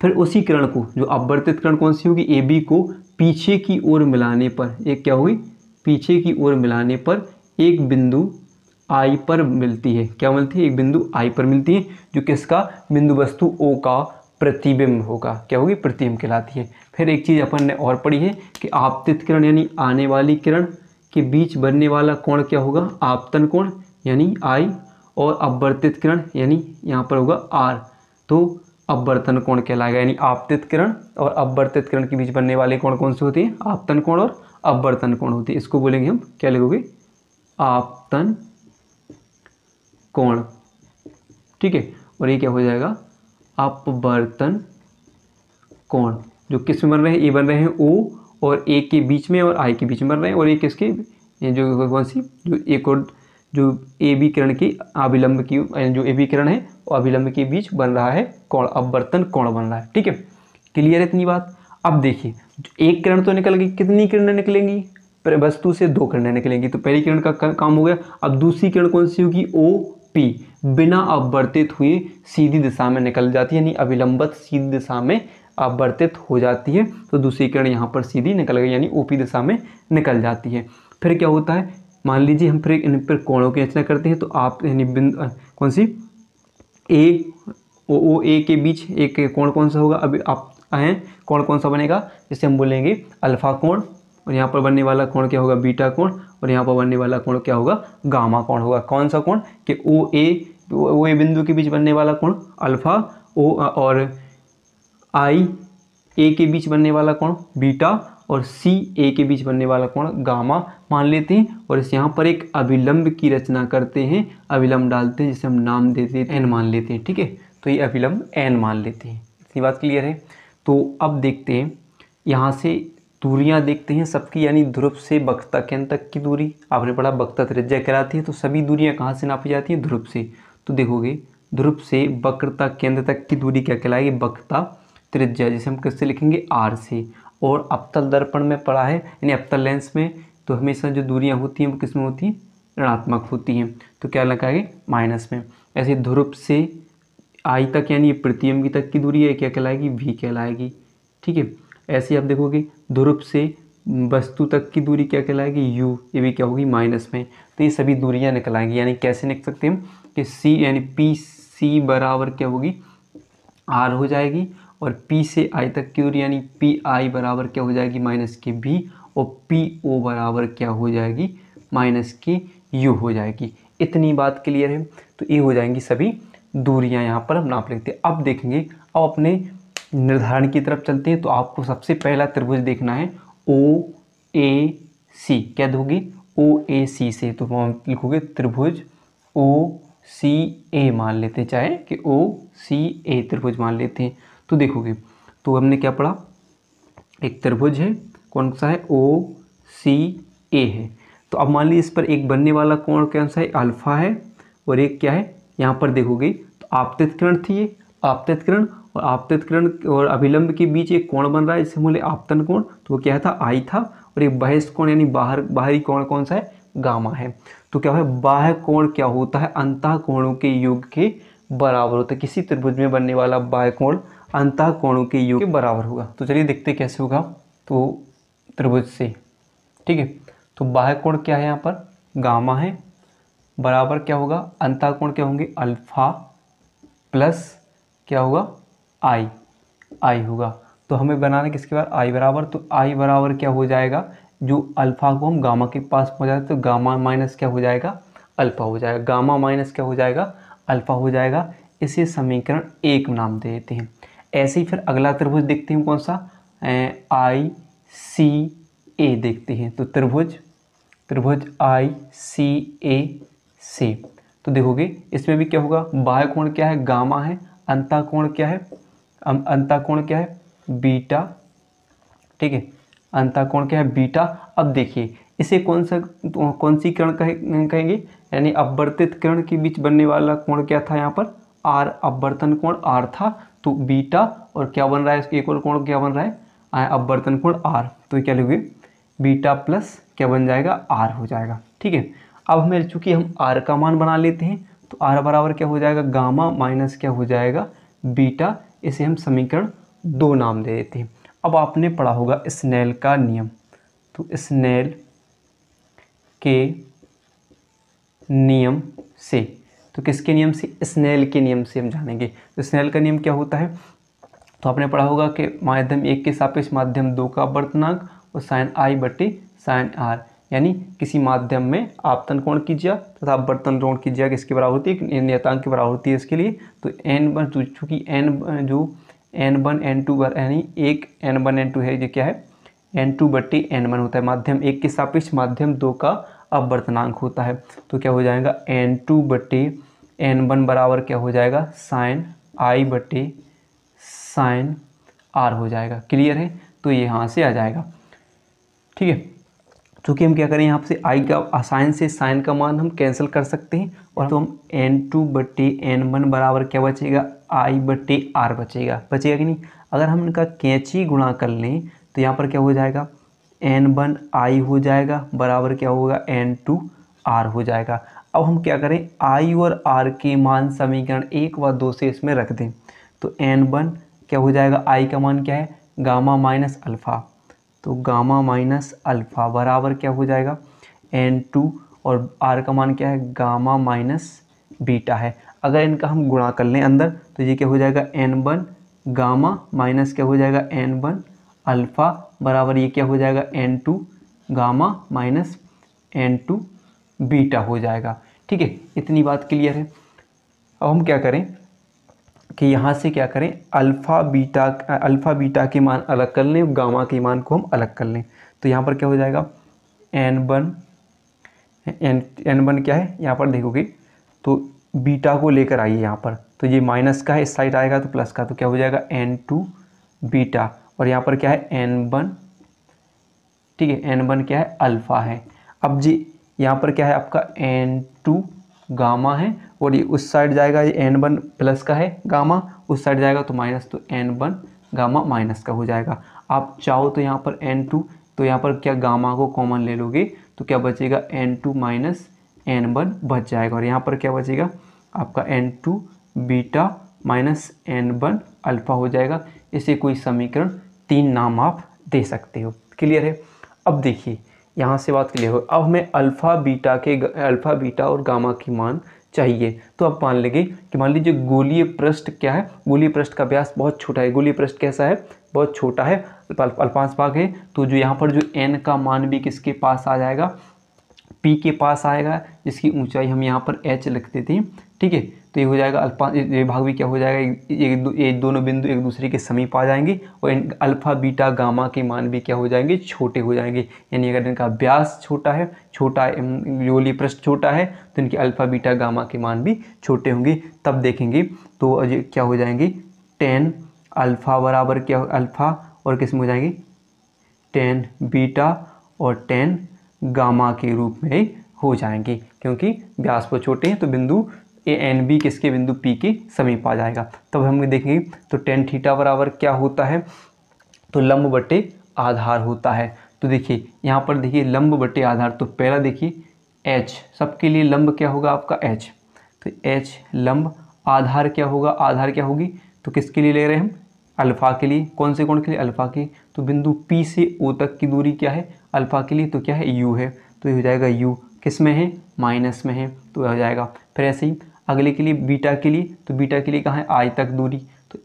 फिर उसी किरण को, जो अपवर्तित किरण कौन सी होगी, AB को पीछे की ओर मिलाने पर, एक क्या हुई, पीछे की ओर मिलाने पर एक बिंदु I पर मिलती है। क्या मिलती है, एक बिंदु I पर मिलती है, जो किसका, बिंदु वस्तु O का प्रतिबिंब होगा। क्या होगी, प्रतिबिंब कहलाती है। फिर एक चीज़ अपन ने और पढ़ी है कि आपतित किरण यानी आने वाली किरण के बीच बनने वाला कोण क्या होगा, आपतन कोण, यानी I, और अपवर्तित किरण यानी यहाँ पर होगा R, तो अपवर्तन कोण कहलाएगा। यानी आपतित किरण और अपवर्तित किरण के बीच बनने वाले कोण कौन से होते हैं, आपतन कोण और अपवर्तन कोण होते हैं। इसको बोलेंगे हम, क्या लिखोगे, आपतन कोण। ठीक है, और ये क्या हो जाएगा, अपवर्तन कोण। जो किस में बन रहे हैं, ये बन रहे हैं O और A के बीच में और I के बीच में बन रहे हैं। और ये किसके, जो कौन सी, जो एक और जो AB किरण की अभिलंब की, जो AB किरण है और अभिलंब के बीच बन रहा है कोण, अपवर्तन कोण बन रहा है। ठीक है, क्लियर है इतनी बात। अब देखिए, एक किरण तो निकल गई, कितनी किरणें निकलेंगी, वस्तु से 2 किरणें निकलेंगी। तो पहली किरण का काम हो गया। अब दूसरी किरण कौन सी होगी, OP, बिना अपवर्तित हुए सीधी दिशा में निकल जाती है, यानी अभिलंबत सीधी दिशा में अपवर्तित हो जाती है। तो दूसरी किरण यहाँ पर सीधी निकल गई, यानी OP दिशा में निकल जाती है। फिर क्या होता है, मान लीजिए हम फिर इन पर कोणों की रचना करते हैं। तो आप यानी बिंदु कौन सी, OA के बीच एक कोण कौन सा होगा, अभी आप आए, कोण कौन सा बनेगा, जिसे हम बोलेंगे अल्फा कोण। और यहाँ पर बनने वाला कोण क्या होगा, बीटा कोण। और यहाँ पर बनने वाला कोण क्या होगा, गामा कोण होगा। कौन सा कोण, कि OA बिंदु के बीच बनने वाला कोण अल्फा, और IA के बीच बनने वाला कोण बीटा, और CA के बीच बनने वाला कोण गामा मान लेते हैं। और इस यहाँ पर एक अभिलंब की रचना करते हैं, अभिलंब डालते हैं, जिसे हम नाम देते हैं N मान लेते हैं। ठीक है, तो ये अभिलंब N मान लेते हैं। इतनी बात क्लियर है। तो अब देखते हैं, यहाँ से दूरियां देखते हैं सबकी, यानी ध्रुव से वक्रता केंद्र तक की दूरी। आपने पढ़ा वक्रता त्रिज्या कहलाती है। तो सभी दूरियां कहाँ से नापी जाती हैं, ध्रुव से। तो देखोगे, ध्रुव से वक्रता केंद्र तक की दूरी क्या कहलाएगी, वक्रता त्रिज्या, जिसे हम किससे लिखेंगे, R से। और अवतल दर्पण में पड़ा है यानी अवतल लेंस में, तो हमेशा जो दूरियां होती हैं वो किस में होती हैं, ऋणात्मक होती हैं, तो क्या लगाएंगे, माइनस में। ऐसे ध्रुव से आई तक यानी ये प्रतिबिंब तक की दूरी है, क्या कहलाएगी, v कहलाएगी। ठीक है, ऐसे आप देखोगे ध्रुव से वस्तु तक की दूरी क्या कहलाएगी, u, ये भी क्या होगी, माइनस में। तो ये सभी दूरियां निकल आएंगी, यानी कैसे निकल सकते हैं हम कि c यानी पी सी बराबर क्या होगी, r हो जाएगी, और p से i तक की दूरी यानी पी आई बराबर क्या हो जाएगी, माइनस के v, और पी ओ बराबर क्या हो जाएगी, माइनस की u हो जाएगी। इतनी बात क्लियर है। तो ये हो जाएंगी सभी दूरियां, यहाँ पर हम नाप लेते हैं। अब देखेंगे, अब अपने निर्धारण की तरफ चलते हैं। तो आपको सबसे पहला त्रिभुज देखना है ओ ए सी, क्या दोगे, ओ ए सी से, तो हम लिखोगे त्रिभुज ओ सी ए मान लेते हैं, चाहे कि ओ सी ए त्रिभुज मान लेते हैं। तो देखोगे, तो हमने क्या पढ़ा, एक त्रिभुज है, कौन सा है, ओ सी ए है। तो अब मान लीजिए इस पर एक बनने वाला कोण कौन सा है, अल्फा है, और एक क्या है, यहाँ पर देखोगे तो आपतित किरण थी, ये आपतित किरण, और आपतित किरण और अभिलंब के बीच एक कोण बन रहा है, इसे बोले आपतन कोण। तो वो क्या था, आई था, और एक बहिष्ठ कोण यानी बाहरी कोण कौन सा है, गामा है। तो क्या है, बाह्य कोण क्या होता है, अंतः कोणों के योग के बराबर होता है। किसी त्रिभुज में बनने वाला बाह्य कोण अंतः कोणों के योग के बराबर होगा। तो चलिए देखते कैसे होगा। तो त्रिभुज से, ठीक है, तो बाह्य कोण क्या है, यहाँ पर गामा है, बराबर क्या होगा, अंतः कोण क्या होंगे, अल्फा प्लस क्या होगा, आई होगा। तो हमें बनाना किसके बाद, आई बराबर, तो आई बराबर क्या हो जाएगा, जो अल्फा को हम गामा के पास पहुँचा तो गामा माइनस क्या हो जाएगा, अल्फा हो जाएगा, गामा माइनस क्या हो जाएगा, अल्फा हो जाएगा। इसे समीकरण 1 नाम दे देते हैं। ऐसे ही फिर अगला त्रिभुज देखते हैं, कौन सा, आई सी ए देखते हैं। तो त्रिभुज आई सी ए से, तो देखोगे इसमें भी क्या होगा, बाह्य कोण क्या है, गामा है, अंतः कोण क्या है, अंतः कोण क्या है, बीटा। ठीक है, अंतः कोण क्या है, बीटा। अब देखिए इसे कौन सी किरण कहेंगे, यानी अपवर्तित किरण के बीच बनने वाला कोण क्या था, यहाँ पर आर, अपवर्तन कोण आर था। तो बीटा, और क्या बन रहा है, एक और कोण क्या बन रहा है, अपवर्तन कोण आर। तो क्या लिखोगे, बीटा प्लस क्या बन जाएगा, आर हो जाएगा। ठीक है, अब हमें चूंकि हम आर का मान बना लेते हैं, तो आर बराबर क्या हो जाएगा, गामा माइनस क्या हो जाएगा, बीटा। इसे हम समीकरण 2 नाम दे देते हैं। अब आपने पढ़ा होगा स्नेल का नियम। तो स्नेल के नियम से, तो किसके नियम से, स्नेल के नियम से हम जानेंगे। तो स्नेल का नियम क्या होता है, तो आपने पढ़ा होगा कि माध्यम 1 के सापेक्ष माध्यम 2 का अपवर्तनांक और साइन आई बटे साइन आर, यानी किसी माध्यम में आपतन कोण कीजिए तथा अपवर्तन कोण कीजिए किसके बराबर होती है, नियतांक के बराबर होती है। इसके लिए तो n1, चूँकि n जो n1 n2 यानी एक n1 n2 है, ये क्या है, n2 बटे n1 होता है। माध्यम 1 के सापेक्ष माध्यम 2 का अपवर्तनांक होता है। तो क्या हो जाएगा, n2 बटे n1 बराबर क्या हो जाएगा, साइन आई बटे साइन आर हो जाएगा। क्लियर है, तो ये यहाँ से आ जाएगा। ठीक है, चूँकि हम क्या करें, यहाँ से आई का साइन से साइन का मान हम कैंसिल कर सकते हैं, और तो हम n2 बटे n1 बराबर क्या बचेगा, आई बटे आर बचेगा कि नहीं। अगर हम इनका कैंची गुणा कर लें तो यहाँ पर क्या हो जाएगा, n1 आई हो जाएगा बराबर क्या होगा, n2 आर हो जाएगा। अब हम क्या करें, आई और आर के मान समीकरण 1 व 2 से इसमें रख दें। तो n1 क्या हो जाएगा, आई का मान क्या है, गामा माइनस अल्फ़ा, तो गामा माइनस अल्फ़ा बराबर क्या हो जाएगा, n2, और आर का मान क्या है, गामा माइनस बीटा है। अगर इनका हम गुणा कर लें अंदर, तो ये क्या हो जाएगा, n1 गामा माइनस क्या हो जाएगा, n1 अल्फ़ा बराबर ये क्या हो जाएगा, n2 gamma minus n2 beta हो जाएगा। ठीक है, इतनी बात क्लियर है। अब हम क्या करें कि यहाँ से क्या करें, अल्फ़ा बीटा के मान अलग कर लें, गामा के मान को हम अलग कर लें। तो यहाँ पर क्या हो जाएगा, n1 क्या है, यहाँ पर देखोगे तो बीटा को लेकर आइए यहाँ पर, तो ये माइनस का है, इस साइड आएगा तो प्लस का, तो क्या हो जाएगा n2 बीटा, और यहाँ पर क्या है n1। ठीक है, n1 क्या है, अल्फ़ा है। अब जी यहाँ पर क्या है आपका n2 गामा है, और ये उस साइड जाएगा, ये n1 प्लस का है गामा, उस साइड जाएगा तो माइनस, तो n1 गामा माइनस का हो जाएगा। आप चाहो तो यहाँ पर N2, तो यहाँ पर क्या गामा को कॉमन ले लोगे तो क्या बचेगा N2 माइनस N1 बच जाएगा, और यहाँ पर क्या बचेगा आपका N2 beta minus N1 alpha हो जाएगा। इसे कोई समीकरण 3 नाम आप दे सकते हो। क्लियर है। अब देखिए यहाँ से बात क्लियर हो। अब हमें अल्फ़ा बीटा और गामा की मान चाहिए। तो अब मान लेंगे कि मान लीजिए गोलीय पृष्ठ क्या है, गोलीय पृष्ठ का व्यास बहुत छोटा है। गोलीय पृष्ठ कैसा है, बहुत छोटा है, अल्पांश भाग है। तो जो यहाँ पर जो n का मान भी किसके पास आ जाएगा, P के पास आएगा, जिसकी ऊंचाई हम यहाँ पर h लिख देते हैं। ठीक है, तो ये हो जाएगा अल्फा, ये भाग भी क्या हो जाएगा, ये दोनों बिंदु एक दूसरे के समीप आ जाएंगे और अल्फा बीटा गामा के मान भी क्या हो जाएंगे, छोटे हो जाएंगे। यानी अगर इनका व्यास छोटा है, गोलीय पृष्ठ छोटा है, तो इनके अल्फा बीटा गामा के मान भी छोटे होंगे। तब देखेंगे तो क्या हो जाएंगे, टेन अल्फ़ा बराबर क्या, अल्फ़ा और किस में हो जाएंगे, टेन बीटा और टेन गामा के रूप में हो जाएंगे, क्योंकि व्यास पर छोटे हैं तो बिंदु एन बी किसके, बिंदु पी के समीप आ जाएगा। तब हम देखेंगे तो टेन थीटा बराबर क्या होता है, तो लंब बटे आधार होता है। तो देखिए यहाँ पर देखिए लंब बटे आधार, तो पहला देखिए h, सबके लिए लंब क्या होगा आपका h, तो h लंब, आधार क्या होगा, आधार क्या होगी, तो किसके लिए ले रहे हैं हम, अल्फ़ा के लिए। कौन से कोण के लिए, अल्फ़ा की। तो बिंदु P से O तक की दूरी क्या है, अल्फ़ा के लिए, तो क्या है u है। तो ये हो जाएगा u किस में है, माइनस में है, तो हो जाएगा। फिर ऐसे ही अगले के लिए बीटा के लिए, तो बीटा के लिए कहाँ है, I तक दूरी। तो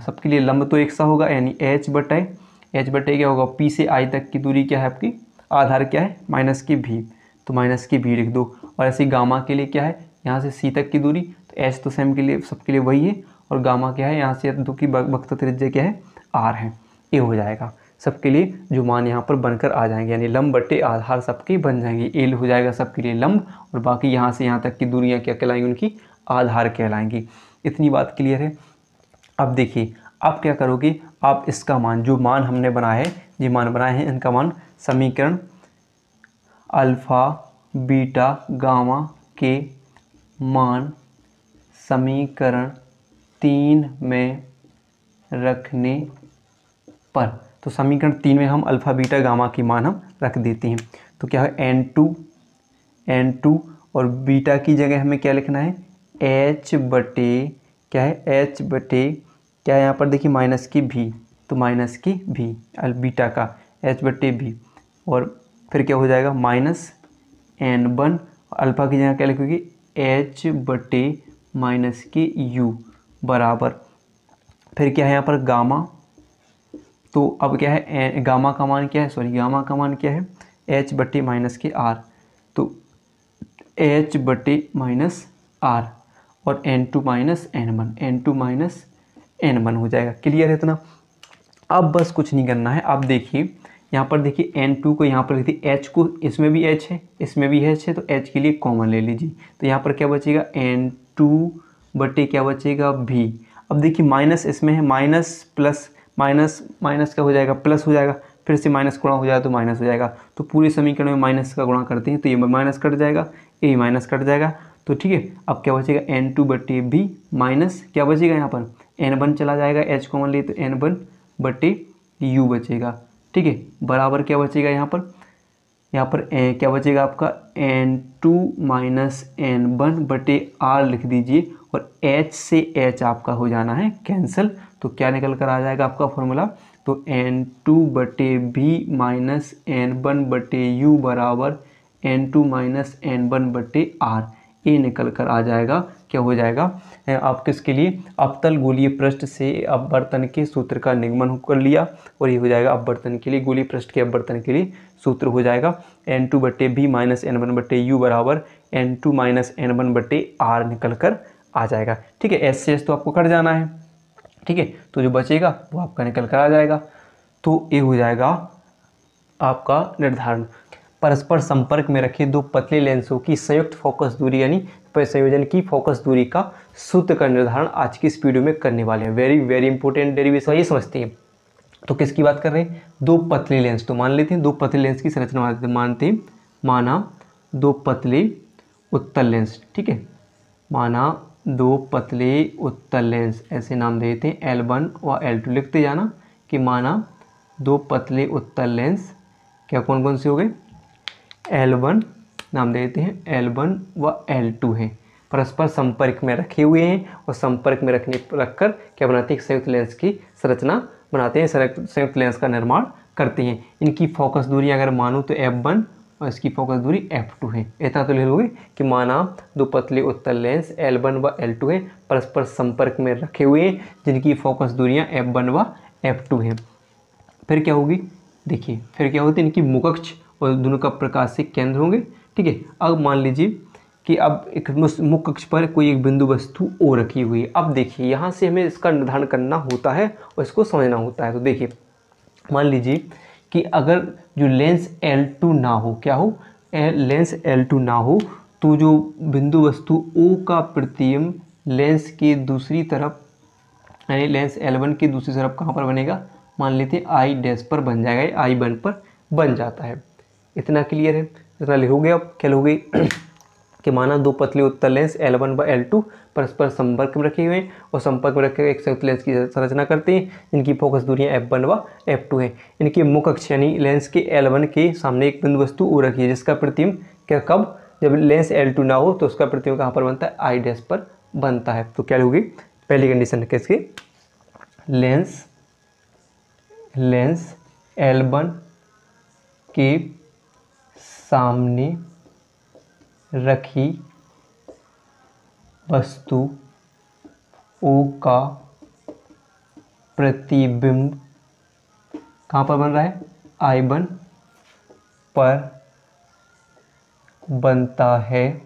सबके लिए लंब तो एक सा होगा, यानी h बटे क्या होगा, P से I तक की दूरी क्या है आपकी, आधार क्या है, माइनस की v, तो माइनस की v लिख दो। और ऐसे ही गामा के लिए क्या है, यहाँ से C तक की दूरी, तो h तो सेम के लिए सबके लिए वही है, और गामा क्या है, यहाँ से दो की वक्र त्रिज्या क्या है, r है। ये हो जाएगा सबके लिए जो मान यहाँ पर बनकर आ जाएंगे, यानी लंब बटे आधार सबके बन जाएंगे। एल हो जाएगा सबके लिए लंब, और बाकी यहाँ से यहाँ तक की दूरियाँ क्या कहलाएंगी, उनकी आधार कहलाएंगी। इतनी बात क्लियर है। अब देखिए आप क्या करोगे, आप इसका मान, जो मान हमने बनाया है, ये मान बनाए हैं, इनका मान समीकरण अल्फ़ा बीटा गामा के मान समीकरण 3 में रखने पर, तो समीकरण 3 में हम अल्फ़ा बीटा गामा की मान हम रख देते हैं। तो क्या है n2 और बीटा की जगह हमें क्या लिखना है, h बटे क्या है, h बटे क्या है यहाँ पर देखिए माइनस की v, तो माइनस की v बीटा का h बटे v, और फिर क्या हो जाएगा माइनस n1, अल्फ़ा की जगह क्या लिखोगे, h बटे माइनस की u बराबर, फिर क्या है यहाँ पर गामा। तो अब क्या है, गामा का मान क्या है, गामा का मान क्या है, h बटे माइनस के r, तो h बटे माइनस r, और n2 माइनस n1 हो जाएगा। क्लियर है इतना। अब बस कुछ नहीं करना है। अब देखिए यहाँ पर देखिए n2 को यहाँ पर लिखिए, h को, इसमें भी h है, इसमें भी h है, तो h के लिए कॉमन ले लीजिए। तो यहाँ पर क्या बचेगा, n2 बटे क्या बचेगा v। अब देखिए माइनस इसमें है, माइनस प्लस माइनस क्या हो जाएगा, प्लस हो जाएगा, फिर से माइनस गुणा हो जाएगा तो माइनस हो जाएगा। तो पूरे समीकरण में माइनस का गुणा करते हैं तो ये माइनस कट जाएगा, ये माइनस कट जाएगा। तो ठीक है, अब क्या बचेगा, n2 बटे v माइनस क्या बचेगा, यहाँ पर n1 चला जाएगा, h कॉमन लिए तो n1 बटे u बचेगा। ठीक है, बराबर क्या बचेगा, यहाँ पर क्या बचेगा आपका, n2 माइनस n1 बटे r लिख दीजिए, और h से h आपका हो जाना है कैंसिल। तो क्या निकल कर आ जाएगा आपका फॉर्मूला, तो n2 बटे v माइनस n1 बटे u बराबर n2 माइनस n1 बटे r, ये निकल कर आ जाएगा। क्या हो जाएगा, आप किसके लिए, अवतल गोलीय पृष्ठ से अपवर्तन के सूत्र का निगमन कर लिया, और ये हो जाएगा अपवर्तन के लिए, गोलीय पृष्ठ के अपवर्तन के लिए सूत्र हो जाएगा n2 बटे v माइनस n1 बटे u बराबर n2 माइनस n1 बटे r निकल कर आ जाएगा। ठीक है, एस से एस तो आपको कट जाना है। ठीक है, तो जो बचेगा वो आपका निकल कर आ जाएगा। तो ये हो जाएगा आपका निर्धारण। परस्पर संपर्क में रखे दो पतले लेंसों की संयुक्त फोकस दूरी यानी संयोजन की फोकस दूरी का सूत्र का निर्धारण आज की इस वीडियो में करने वाले हैं। वेरी वेरी इंपॉर्टेंट डेरिवेशन, ये समझते हैं। तो किसकी बात कर रहे हैं, दो पतले लेंस। तो मान लेते हैं दो पतले लेंस की संरचना मानते हैं, माना दो पतले उत्तल लेंस। ठीक है, माना दो पतले उत्तल लेंस, ऐसे नाम देते हैं L1 और L2, लिखते जाना कि माना दो पतले उत्तल लेंस क्या कौन कौन से हो गए, L1 नाम दे देते हैं, L1 व L2 हैं, परस्पर संपर्क में रखे हुए हैं और संपर्क में रखकर क्या बनाते हैं, एक संयुक्त लेंस की संरचना बनाते हैं, संयुक्त लेंस का निर्माण करते हैं। इनकी फोकस दूरी अगर मानूं तो F1 और इसकी फोकस दूरी F2 है। इतना तो ले लोगे कि माना दो पतले उत्तल लेंस L1 व L2 हैं, परस्पर संपर्क में रखे हुए हैं, जिनकी फोकस दूरियां F1 व F2 हैं। फिर क्या होगी, देखिए फिर क्या होती है, इनकी मुखअक्ष और दोनों का प्रकाशिक केंद्र होंगे। ठीक है, अब मान लीजिए कि अब एक मुख्य अक्ष पर कोई एक बिंदु वस्तु O रखी हुई है। अब देखिए यहाँ से हमें इसका निर्धारण करना होता है और इसको समझना होता है। तो देखिए मान लीजिए कि अगर जो लेंस L2 ना हो, क्या हो, लेंस L2 ना हो, तो जो बिंदु वस्तु O का प्रतिबिंब लेंस के दूसरी तरफ यानी लेंस L1 की दूसरी तरफ कहाँ पर बनेगा, मान लेते हैं आई डैश पर बन जाएगा, I1 पर बन जाता है। इतना क्लियर है, इतना लिखोगे। अब क्या लिखोगे कि माना दो पतले उत्तल लेंस L1 व L2 परस्पर संपर्क में रखे हुए हैं और संपर्क में रखे हुए एक संयुक्त लेंस की संरचना करते हैं, जिनकी फोकस दूरियां F1 व F2 है। इनके मुख्य अक्ष यानी लेंस के L1 के सामने एक बिंदु वस्तु O रखी है, जिसका प्रतिबिंब क्या कब, जब लेंस L2 ना हो तो उसका प्रतिबिंब कहाँ पर बनता है, आई डैश पर बनता है। तो क्या होगी पहली कंडीशन है किसकी, लेंस L1 के सामने रखी वस्तु O का प्रतिबिंब कहाँ पर बन रहा है, I1 पर बनता है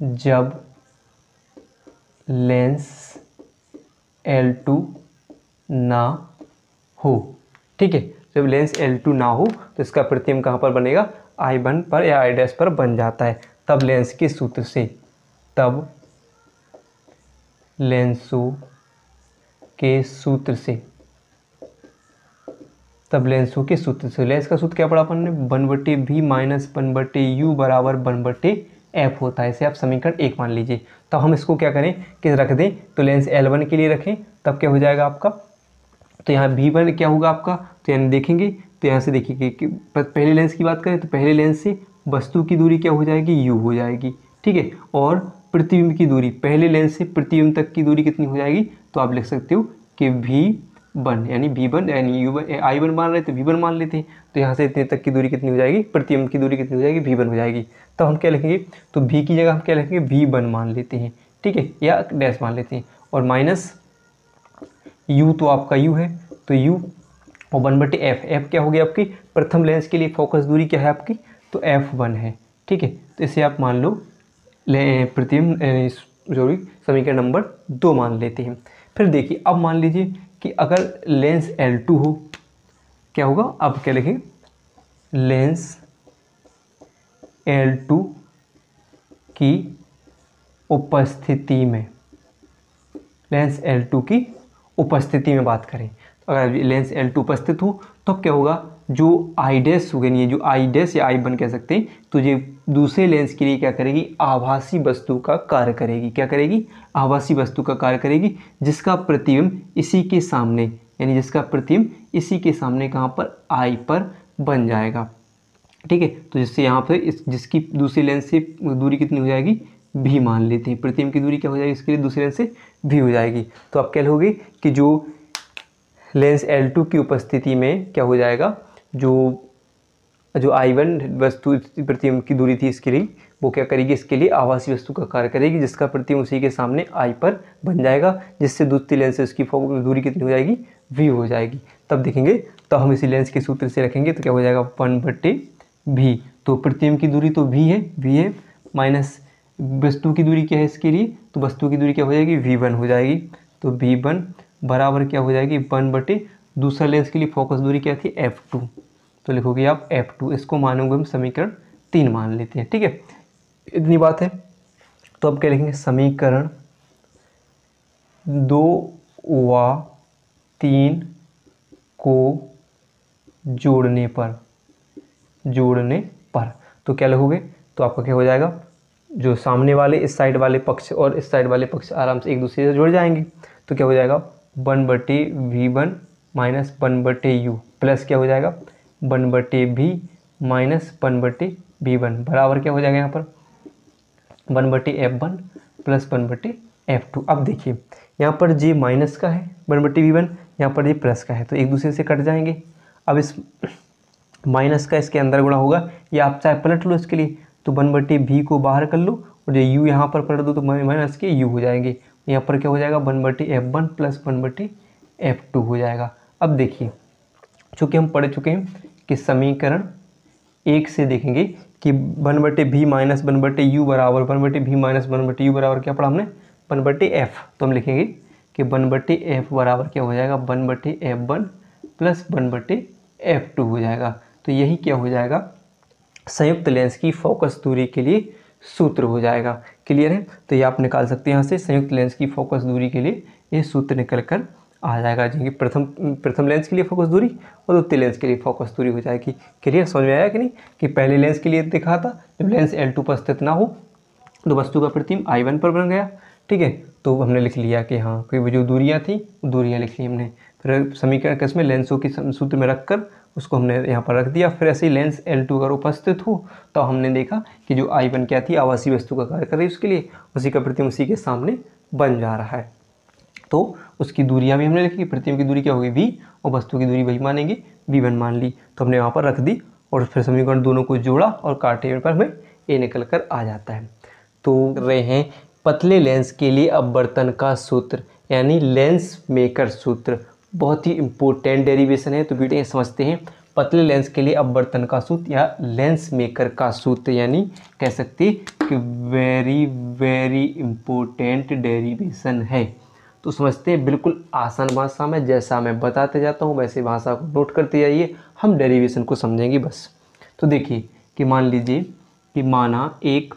जब लेंस L2 ना हो। ठीक है, जब लेंस L2 ना हो तो इसका प्रतिबिंब कहाँ पर बनेगा, I1 पर या आई डैश पर बन जाता है। तब लेंस के सूत्र से, तब लेंसों के सूत्र से, तब लेंसों के सूत्र से, लेंस का सूत्र क्या पढ़ा अपन ने, 1/v माइनस 1/u बराबर 1/f होता है। इसे आप समीकरण 1 मान लीजिए। तब हम इसको क्या करें कि रख दें, तो लेंस L1 के लिए रखें, तब क्या हो जाएगा आपका, तो यहाँ V1 क्या होगा आपका, तो यानी देखेंगे तो यहाँ से देखिए कि पहले लेंस की बात करें तो पहले लेंस से वस्तु की दूरी क्या हो जाएगी, u हो जाएगी। ठीक है, और प्रतिबिंब की दूरी, पहले लेंस से प्रतिबिंब तक की दूरी कितनी हो जाएगी, तो आप लिख सकते हो कि V1 यानी V1 यानी I1 मान रहे तो V1 मान लेते हैं, तो यहाँ से इतने तक की दूरी कितनी हो जाएगी, प्रतिबिंब की दूरी कितनी हो जाएगी, V1 हो जाएगी। तब हम क्या लिखेंगे, तो V की जगह हम क्या लिखेंगे, V1 मान लेते हैं। ठीक है, या डैश मान लेते हैं, और माइनस u तो आपका u है, तो u और 1/f, f क्या हो गया आपकी, प्रथम लेंस के लिए फोकस दूरी क्या है आपकी, तो F1 है। ठीक है, तो इसे आप मान लो प्रतिबिंब सॉरी समीकरण नंबर 2 मान लेते हैं। फिर देखिए अब मान लीजिए कि अगर लेंस L2 हो, क्या होगा, अब क्या लिखें, लेंस L2 की उपस्थिति में, लेंस L2 की उपस्थिति में बात करें, तो अगर लेंस L2 उपस्थित हो तो अब क्या होगा, जो आई डैश होगा, नहीं जो आई डैश या I1 कह सकते हैं, तो ये दूसरे लेंस के लिए क्या करेगी, आभासी वस्तु का कार्य करेगी। क्या करेगी, आभासी वस्तु का कार्य करेगी, जिसका प्रतिबिंब इसी के सामने, यानी जिसका प्रतिबिंब इसी के सामने कहाँ पर, I पर बन जाएगा। ठीक है, तो जिससे यहाँ पर जिसकी दूसरी लेंस से दूरी कितनी हो जाएगी, V मान लेते हैं, प्रतिबिंब की दूरी क्या हो जाएगी इसके लिए, दूसरे लेंस से V हो जाएगी। तो अब क्या लोगे कि जो लेंस L2 की उपस्थिति में क्या हो जाएगा, जो I1 वस्तु प्रतिबिंब की दूरी थी इसके लिए, वो क्या करेगी, इसके लिए आभासी वस्तु का कार्य करेगी, जिसका प्रतिबिंब उसी के सामने I पर बन जाएगा, जिससे दूसरी लेंस से उसकी दूरी कितनी हो जाएगी, V हो जाएगी। तब देखेंगे तो हम इसी लेंस के सूत्र से रखेंगे तो क्या हो जाएगा, 1/v, तो प्रतिबिंब की दूरी तो v है माइनस वस्तु की दूरी क्या है इसके लिए, तो वस्तु की दूरी क्या हो जाएगी, V1 हो जाएगी। तो V1 बराबर क्या हो जाएगी, 1/, दूसरा लेंस के लिए फोकस दूरी क्या थी, F2, तो लिखोगे आप F2, इसको मानोगे हम समीकरण 3 मान लेते हैं। ठीक है, इतनी बात है। तो अब क्या लिखेंगे, समीकरण 2 व 3 को जोड़ने पर तो क्या लिखोगे, तो आपका क्या हो जाएगा, जो सामने वाले इस साइड वाले पक्ष और इस साइड वाले पक्ष आराम से एक दूसरे से जुड़ जाएंगे, तो क्या हो जाएगा, 1/v1 माइनस 1/u प्लस क्या हो जाएगा 1/v माइनस 1/v1 बराबर क्या हो जाएगा यहाँ पर 1/f1 प्लस 1/f2। अब देखिए यहाँ पर जे माइनस का है 1/v1, यहाँ पर ये प्लस का है, तो एक दूसरे से कट जाएंगे। अब इस माइनस का इसके अंदर गुणा होगा, या आप चाहे पलट लो इसके लिए, तो 1/v को बाहर कर लो और जो u यहाँ पर पलट दो तो माइनस के u हो जाएंगे। यहाँ पर क्या हो जाएगा 1/f1 प्लस 1/f2 हो जाएगा। अब देखिए चूँकि हम पढ़ चुके हैं कि समीकरण 1 से देखेंगे कि 1/v माइनस 1/u बराबर 1/v माइनस 1/u बराबर क्या पढ़ा हमने 1/f, तो हम लिखेंगे कि 1/f बराबर क्या हो जाएगा 1/f1 प्लस 1/f2 हो जाएगा। तो यही क्या हो जाएगा संयुक्त लेंस की फोकस दूरी के लिए सूत्र हो जाएगा। क्लियर है? तो ये आप निकाल सकते हैं यहाँ से संयुक्त लेंस की फोकस दूरी के लिए ये सूत्र निकल कर आ जाएगा जी। प्रथम लेंस के लिए फोकस दूरी और द्वितीय लेंस के लिए फोकस दूरी हो जाएगी। क्लियर? समझ में आया कि नहीं कि पहले लेंस के लिए दिखा था जब लेंस L2 पर स्थित ना हो तो वस्तु का प्रतिबिंब I1 पर बन गया। ठीक है, तो हमने लिख लिया कि हाँ कोई जो दूरियाँ थी दूरियाँ लिख ली हमने, फिर समीकरण किस में लेंसों की सूत्र में रख कर उसको हमने यहाँ पर रख दिया। फिर ऐसे ही लेंस L2 अगर उपस्थित हो तो हमने देखा कि जो I1 क्या थी आवासीय वस्तु का कार्य कर रही है, उसके लिए उसी का प्रतिबिंब उसी के सामने बन जा रहा है। तो उसकी दूरियाँ भी हमने लिखी, प्रतिबिंब की दूरी क्या होगी v और वस्तु की दूरी वही मानेंगे v1 मान ली, तो हमने यहाँ पर रख दी और फिर समीकरण दोनों को जोड़ा और काटे पर हमें a निकल कर आ जाता है। तो रहे हैं पतले लेंस के लिए अपवर्तन का सूत्र यानी लेंस मेकर सूत्र, बहुत ही इम्पोर्टेंट डेरिवेशन है। तो वीडियो समझते हैं पतले लेंस के लिए अपवर्तन का सूत्र या लेंस मेकर का सूत्र, यानी कह सकते कि वेरी वेरी इम्पोर्टेंट डेरिवेशन है। तो समझते हैं बिल्कुल आसान भाषा में, जैसा मैं बताते जाता हूँ वैसे भाषा को नोट करते जाइए, हम डेरिवेशन को समझेंगे बस। तो देखिए कि मान लीजिए कि माना एक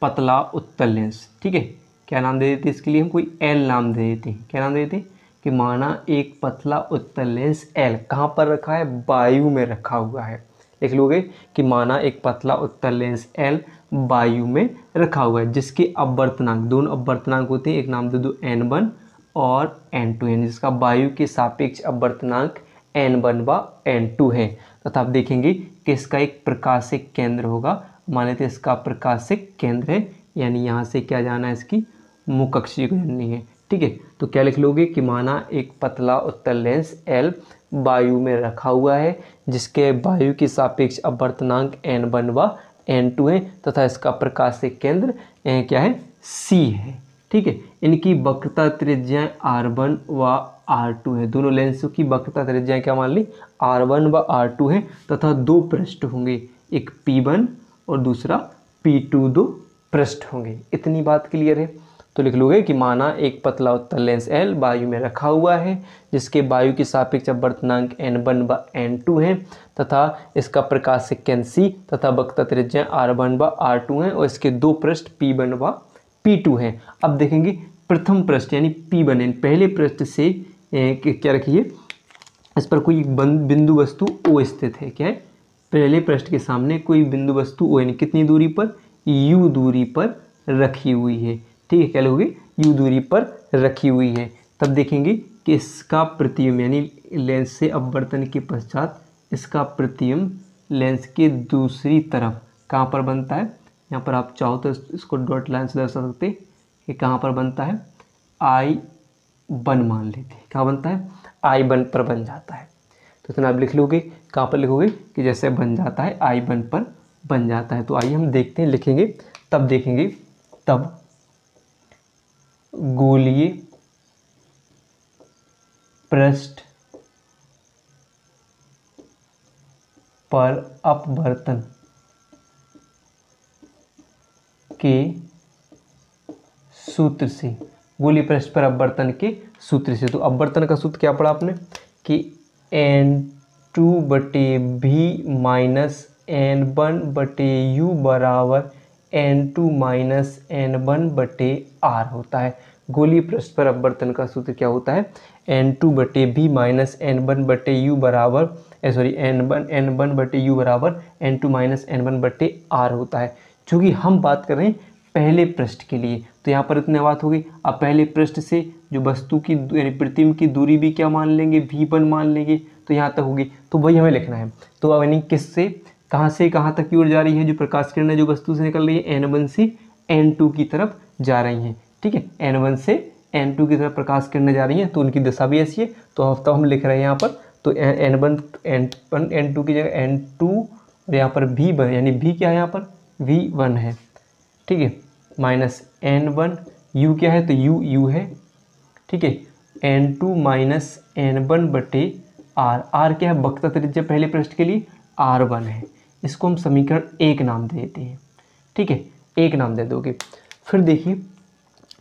पतला उत्तल लेंस, ठीक है, क्या नाम दे देते इसके लिए हम कोई L नाम दे देते हैं। क्या नाम दे देते कि माना एक पतला उत्तल लेंस L कहाँ पर रखा है वायु में रखा हुआ है। लिख लोगे कि माना एक पतला उत्तल लेंस L वायु में रखा हुआ है जिसके अपवर्तनांक दोनों अपवर्तनांक होते हैं, एक नाम दे दो n1 और n2 है, जिसका वायु के सापेक्ष अपवर्तनांक n1 व n2 है। तथा आप देखेंगे कि इसका एक प्रकाशिक केंद्र होगा, माने तो इसका प्रकाशिक केंद्र है, यानी यहाँ से क्या जाना है इसकी मुखअक्षीय को जाननी है। ठीक है, तो क्या लिख लोगे कि माना एक पतला उत्तल लेंस L वायु में रखा हुआ है जिसके वायु के सापेक्ष अपवर्तनांक n1 व n2 है तथा इसका प्रकाशिक केंद्र क्या है C है। ठीक है, इनकी वक्रता त्रिज्याएं R1 व R2 है, दोनों लेंसों की वक्रता त्रिज्याएं क्या मान ली R1 व R2 है तथा दो पृष्ठ होंगे, एक P1 और दूसरा P2, दो पृष्ठ होंगे। इतनी बात क्लियर है? तो लिख लोगे कि माना एक पतला उत्तल लेंस L वायु में रखा हुआ है जिसके वायु के सापेक्ष अपवर्तनांक n1 व n2 है तथा इसका प्रकाशिक केंद्र C तथा वक्रता त्रिज्या R1 व R2 है और इसके दो पृष्ठ P1 व P2 हैं। अब देखेंगे प्रथम पृष्ठ यानी P1 पहले पृष्ठ से क्या रखिए इस पर कोई बिंदु वस्तु O स्थित है। क्या है? पहले पृष्ठ के सामने कोई बिंदु वस्तु O यानी कितनी दूरी पर U दूरी पर रखी हुई है। ठीक है, क्या लोगे U दूरी पर रखी हुई है। तब देखेंगे कि इसका प्रतिबिंब यानी लेंस से अपवर्तन के पश्चात इसका प्रतिबिंब लेंस के दूसरी तरफ कहाँ पर बनता है। यहाँ पर आप चाहो तो इसको डॉट लाइन से दर्शा सकते हैं कि कहाँ पर बनता है I1 मान लेते हैं, कहाँ बनता है I1 पर बन जाता है। तो इतना आप लिख लोगे, कहाँ पर लिखोगे कि जैसे बन जाता है I1 पर बन जाता है। तो आइए हम देखते हैं, लिखेंगे तब देखेंगे तब गोलीय पृष्ठ पर अपवर्तन के सूत्र से, गोलीय पृष्ठ पर अपवर्तन के सूत्र से, तो अपवर्तन का सूत्र क्या पढ़ा आपने कि n2/v माइनस n1/u बराबर n2 माइनस n1/r होता है। गोलीय पृष्ठ पर अपवर्तन का सूत्र क्या होता है n2/v माइनस n1/u बराबर n1/u बराबर n2 माइनस n1/r होता है। चूँकि हम बात कर रहे हैं पहले पृष्ठ के लिए, तो यहाँ पर इतने बात हो गई। अब पहले पृष्ठ से जो वस्तु की यानी प्रतिबिंब की दूरी भी क्या मान लेंगे, v1 मान लेंगे, तो यहाँ तक होगी। तो वही हमें लिखना है। तो अब यानी किससे कहाँ तक की ओर जा रही है, जो प्रकाश किरणें जो वस्तु से निकल रही है n1 से n2 की तरफ जा रही हैं, ठीक है। n1 से n2 की तरफ प्रकाश किरणें जा रही हैं, तो उनकी दिशा भी ऐसी है। तो अब हम लिख रहे हैं यहाँ पर, तो n1 n2 की जगह n2 और यहाँ पर v1 यानी v क्या है यहाँ पर v1 है, ठीक है, माइनस n1 u क्या है, तो u है, ठीक है। n2 माइनस n1 बटे r क्या है, वक्रता त्रिज्या पहले पृष्ठ के लिए r1 है। इसको हम समीकरण 1 नाम दे देते हैं, ठीक है, 1 नाम दे दोगे। फिर देखिए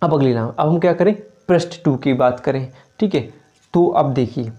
अब अगली नाम, अब हम क्या करें, पृष्ठ 2 की बात करें, ठीक है। तो अब देखिए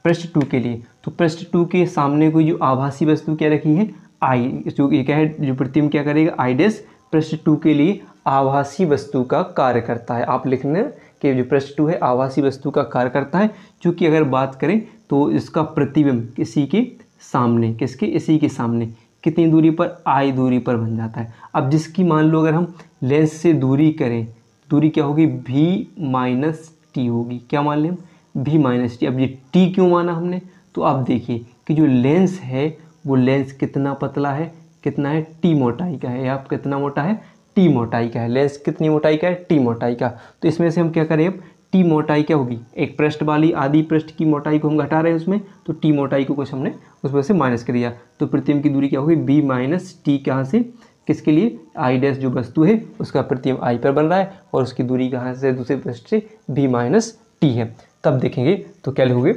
पृष्ठ 2 के लिए, तो पृष्ठ 2 के सामने कोई जो आभासी वस्तु क्या रखी है आई, जो ये क्या है, जो प्रतिबिंब क्या करेगा आई डैश पृष्ठ 2 के लिए आभासी वस्तु का कार्य करता है। आप लिखने कि जो पृष्ठ 2 है आभासी वस्तु का कार्य करता है, क्योंकि अगर बात करें तो इसका प्रतिबिंब किसी के सामने, किसके, इसी के सामने कितनी दूरी पर, आई दूरी पर बन जाता है। अब जिसकी मान लो अगर हम लेंस से दूरी करें, दूरी क्या होगी, v माइनस टी होगी। क्या मान लें हम, v माइनस टी। अब ये t क्यों माना हमने, तो आप देखिए कि जो लेंस है वो लेंस कितना पतला है, कितना है, t मोटाई का है। आप कितना मोटा है, t मोटाई का है। लेंस कितनी मोटाई का है, t मोटाई का। तो इसमें से हम क्या करें, अब t मोटाई क्या होगी, एक पृष्ठ वाली आधी पृष्ठ की मोटाई को हम घटा रहे हैं उसमें, तो t मोटाई को कुछ हमने उस वजह से माइनस कर दिया। तो प्रतिबिंब की दूरी क्या होगी, b माइनस टी, कहाँ से, किसके लिए, आई डैश जो वस्तु है उसका प्रतिबिंब आई पर बन रहा है, और उसकी दूरी कहाँ से, दूसरे पृष्ठ से b माइनस टी है। तब देखेंगे तो क्या लिखोगे,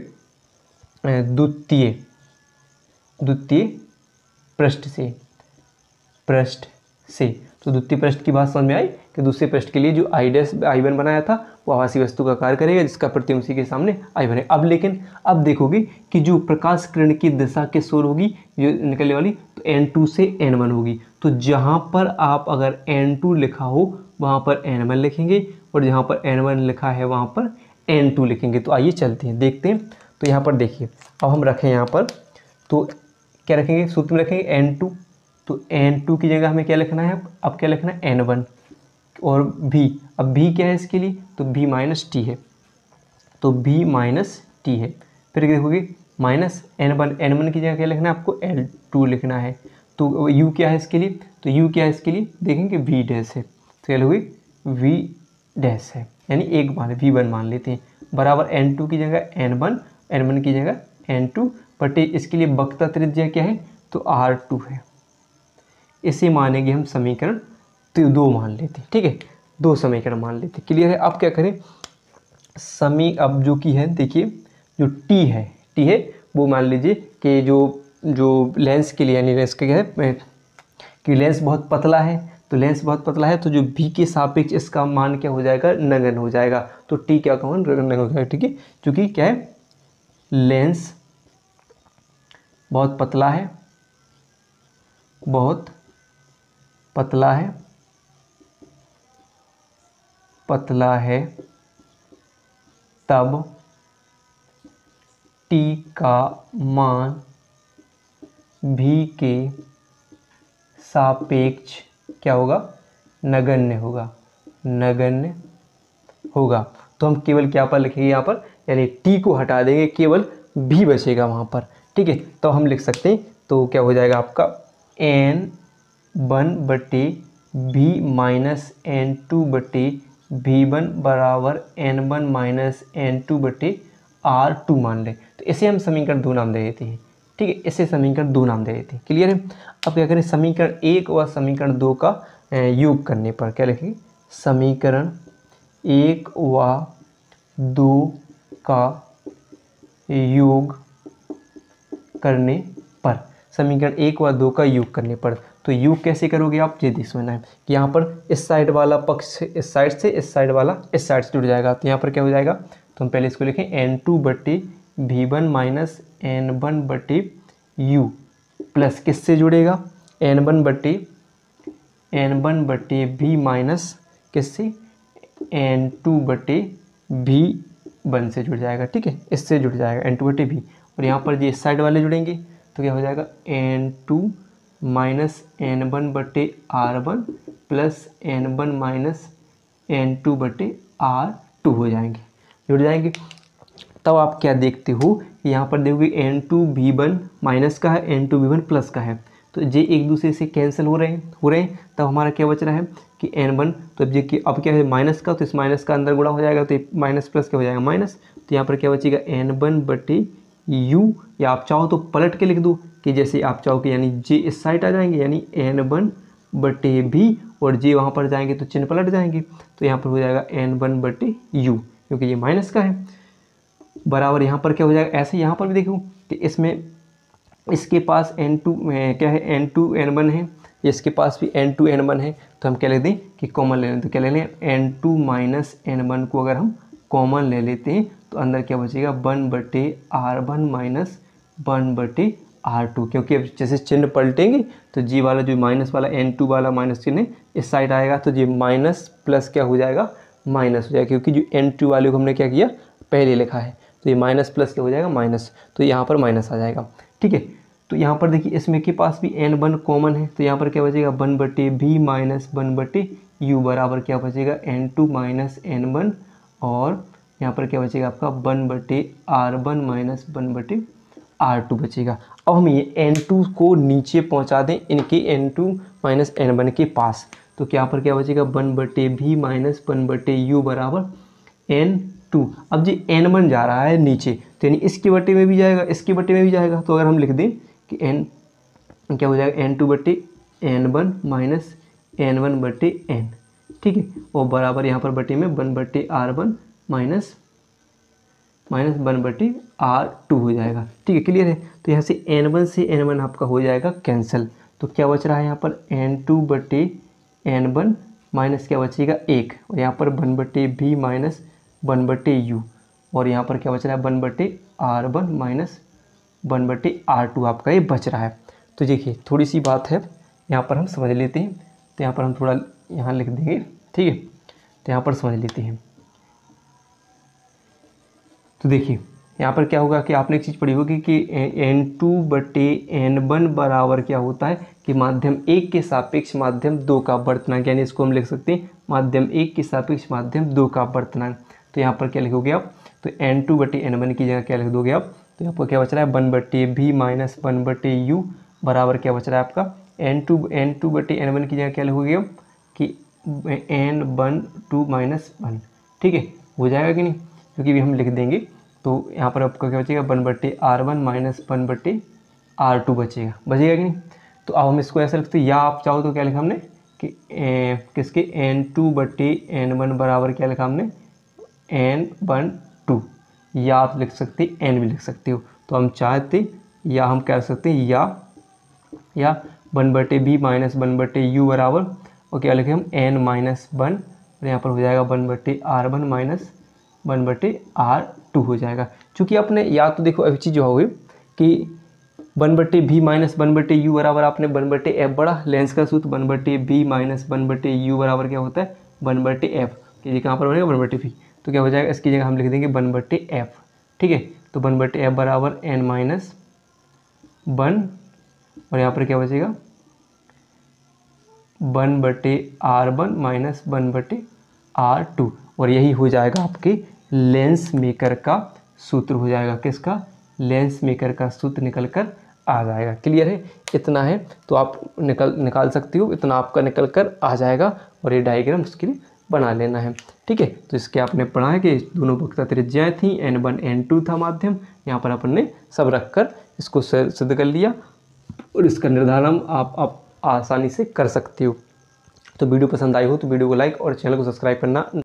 द्वितीय पृष्ठ से। तो द्वितीय पृष्ठ की बात समझ में आई कि दूसरे पृष्ठ के लिए जो आई डैश I1 बनाया था वो आभासी वस्तु का कार्य करेगा, जिसका प्रतिबिंब उसी के सामने I1 है। अब लेकिन अब देखोगे कि जो प्रकाश किरण की दिशा किस ओर होगी, जो निकलने वाली, तो n2 से n1 होगी। तो जहाँ पर आप अगर n2 लिखा हो वहाँ पर n1 लिखेंगे, और जहाँ पर n1 लिखा है वहाँ पर n2 लिखेंगे। तो आइए चलते हैं देखते हैं। तो यहाँ पर देखिए अब हम रखें यहाँ पर, तो क्या रखेंगे, सूत्र में रखेंगे n2, तो n2 की जगह हमें क्या लिखना है, अब क्या लिखना है n1, और v, अब v क्या है इसके लिए, तो v माइनस टी है, तो v माइनस टी है। फिर देखोगे माइनस n1 की जगह क्या लिखना है आपको, l2 लिखना है। तो u क्या है इसके लिए, तो u क्या है इसके लिए, देखेंगे v डैश है, तो क्या लिखोगे v डैश है, यानी एक मान v1 मान लेते हैं, बराबर n2 की जगह n1 की जगह n2 बटे इसके लिए वक्रता त्रिज्या क्या है, तो r2 है। इसे मानेंगे हम समीकरण तो 2 मान लेते हैं, ठीक है, 2 समीकरण मान लेते हैं। क्लियर है। अब क्या करें, अब जो की है देखिए जो t है वो मान लीजिए कि जो लेंस के लिए, यानी लेंस का क्या है कि लेंस बहुत पतला है, तो लेंस बहुत पतला है तो जो v के सापेक्ष इसका मान क्या हो जाएगा, नगण्य हो जाएगा। तो t क्या कहूँ, नगण्य हो जाएगा, ठीक है, क्योंकि क्या है, लेंस बहुत पतला है, बहुत पतला है, तब t का मान v के सापेक्ष क्या होगा, नगण्य होगा। तो हम केवल क्या पर लिखेंगे यहाँ पर, यानी t को हटा देंगे, केवल v बचेगा वहाँ पर, ठीक है। तो हम लिख सकते हैं, तो क्या हो जाएगा आपका n1 बटे v माइनस n2 बटे v1 बराबर n1 माइनस n2 बटे r2 मान लें। तो इसे हम समीकरण 2 नाम दे देते हैं, ठीक है, इसे समीकरण 2 नाम दे देते हैं। क्लियर है। अब क्या करें, समीकरण 1 और समीकरण 2 का योग करने पर क्या लिखेंगे, समीकरण 1 व 2 का योग करने पर, समीकरण 1 व 2 का योग करने पर, तो योग कैसे करोगे आप, ये देख समझना है कि यहाँ पर इस साइड वाला पक्ष इस साइड से, इस साइड वाला इस साइड से जुड़ जाएगा। तो यहाँ पर क्या हो जाएगा, तो हम पहले इसको लिखें n2 बटे v1 माइनस n1 बटे u प्लस किससे जुड़ेगा, n1 बटे v माइनस किससे, n2 बटे v1 से जुड़ जाएगा, ठीक है, इससे जुड़ जाएगा n2 बटे v, और यहाँ पर ये इस साइड वाले जुड़ेंगे तो क्या हो जाएगा n2 minus N1/R1 plus N1 minus N2/R2 हो जाएंगे, जुड़ जाएंगे। तब आप क्या देखते हो कि यहाँ पर देखोगे N2V1 माइनस का है, N2V1 प्लस का है, तो ये एक दूसरे से कैंसिल हो रहे हैं। तब हमारा क्या बच रहा है कि N1, तो अब क्या है माइनस का, तो इस माइनस का अंदर गुणा हो जाएगा, तो माइनस प्लस क्या हो जाएगा माइनस, तो यहाँ पर क्या बचेगा N1/U, या आप चाहो तो पलट के लिख दो कि जैसे आप चाहो कि यानी जे इस साइड आ जाएंगे, यानी N1/V और जे वहाँ पर जाएंगे तो चिन्ह पलट जाएंगे, तो यहाँ पर हो जाएगा N1/U क्योंकि ये माइनस का है, बराबर यहाँ पर क्या हो जाएगा। ऐसे यहाँ पर भी देखो कि इसमें इसके पास N2 क्या है, N2N1 है, इसके पास भी N2N1 है, तो हम क्या ले दें कि कॉमन ले लें, तो क्या ले लें N2 माइनस N1 को अगर हम कॉमन ले लेते हैं तो अंदर क्या बचेगा 1/R1 माइनस 1/R2, क्योंकि अब जैसे चिन्ह पलटेंगे तो जी वाला जो माइनस वाला N2 वाला माइनस चिन्ह इस साइड आएगा, तो जी माइनस प्लस क्या हो जाएगा माइनस हो जाएगा, क्योंकि जो N2 वाले को हमने क्या किया पहले लिखा है, तो ये माइनस प्लस क्या हो जाएगा माइनस, तो यहाँ पर माइनस आ जाएगा। ठीक है, तो यहाँ पर देखिए इसमें के पास भी N1 कॉमन है, तो यहाँ पर क्या बचेगा 1/V माइनस 1/U बराबर क्या बचेगा N2 माइनस N1, और यहाँ पर क्या बचेगा आपका 1/R1 माइनस 1/R2 बचेगा। अब हम ये N2 को नीचे पहुँचा दें इनके N2 माइनस N1 के पास, तो यहाँ पर क्या बचेगा 1/V माइनस 1/U बराबर N2। अब जी N1 जा रहा है नीचे, तो यानी इसके बटे में भी जाएगा, इसके बटे में भी जाएगा, तो अगर हम लिख दें कि N क्या हो जाएगा N2/N1 माइनस N1/N, ठीक है, और बराबर यहाँ पर बटे में 1/R1 माइनस 1/R2 हो जाएगा। ठीक है, क्लियर है। तो यहाँ से N1 से N1 आपका हो जाएगा कैंसिल, तो क्या बच रहा है यहाँ पर N2/N1 माइनस क्या बचेगा 1, और यहाँ पर 1/V माइनस 1/U, और यहाँ पर क्या बच रहा है 1/R1 माइनस 1/R2 आपका ये बच रहा है। तो देखिए थोड़ी सी बात है यहाँ पर हम समझ लेते हैं, तो यहाँ पर हम थोड़ा यहाँ लिख देंगे, ठीक है, तो यहाँ पर समझ लेते हैं। तो देखिए यहाँ पर क्या होगा कि आपने एक चीज़ पढ़ी होगी कि N2/N1 बराबर क्या होता है कि माध्यम 1 के सापेक्ष माध्यम 2 का अपवर्तनांक, यानी इसको हम लिख सकते हैं माध्यम 1 के सापेक्ष माध्यम 2 का अपवर्तनांक। तो यहाँ पर क्या लिखोगे आप, तो N2/N1 की जगह क्या लिख दोगे आप, तो यहाँ पर क्या बच रहा है 1/V माइनस 1/U बराबर क्या बच रहा है आपका N2/N1 की जगह क्या लिखोगे आप कि N1/2 माइनस 1, ठीक है, हो जाएगा कि नहीं, क्योंकि भी हम लिख देंगे, तो यहाँ पर आपका क्या बचेगा 1/R1 माइनस 1/R2 बचेगा कि नहीं। तो अब हम इसको ऐसे लिखते हैं, या आप चाहो तो क्या लिखा हमने कि किसके N2/N1 बराबर क्या लिखा हमने N1/2, या आप लिख सकते N भी लिख सकते हो, तो हम चाहते या हम कह सकते हैं या 1/V माइनस 1/U बराबर और क्या लिखें हम N-1, और यहाँ पर हो जाएगा 1/R1 माइनस 1/R2 हो जाएगा। चूँकि आपने या तो देखो अभी चीज़ जो होगी कि 1/V माइनस 1/U बराबर आपने 1/F बड़ा लेंस का सूत्र 1/V माइनस 1/U बराबर क्या होता है 1/F, कि ये कहाँ पर बनेगा 1/V, तो क्या हो जाएगा इसकी जगह हम लिख देंगे 1/F, ठीक है। तो 1/F बराबर N-1, और यहाँ पर क्या बचेगा 1/R1 माइनस 1/R2, और यही हो जाएगा आपके लेंस मेकर का सूत्र हो जाएगा, किसका लेंस मेकर का सूत्र निकल कर आ जाएगा। क्लियर है, इतना है तो आप निकाल सकते हो, इतना आपका निकल कर आ जाएगा, और ये डायग्राम उसके लिए बना लेना है, ठीक है। तो इसके आपने पढ़ा है कि दोनों वक्ता त्रिज्याएं थी, N1 N2 था माध्यम, यहाँ पर अपन ने सब रख कर इसको सिद्ध कर लिया, और इसका निर्धारण आप आसानी से कर सकते हो। तो वीडियो पसंद आई हो तो वीडियो को लाइक और चैनल को सब्सक्राइब करना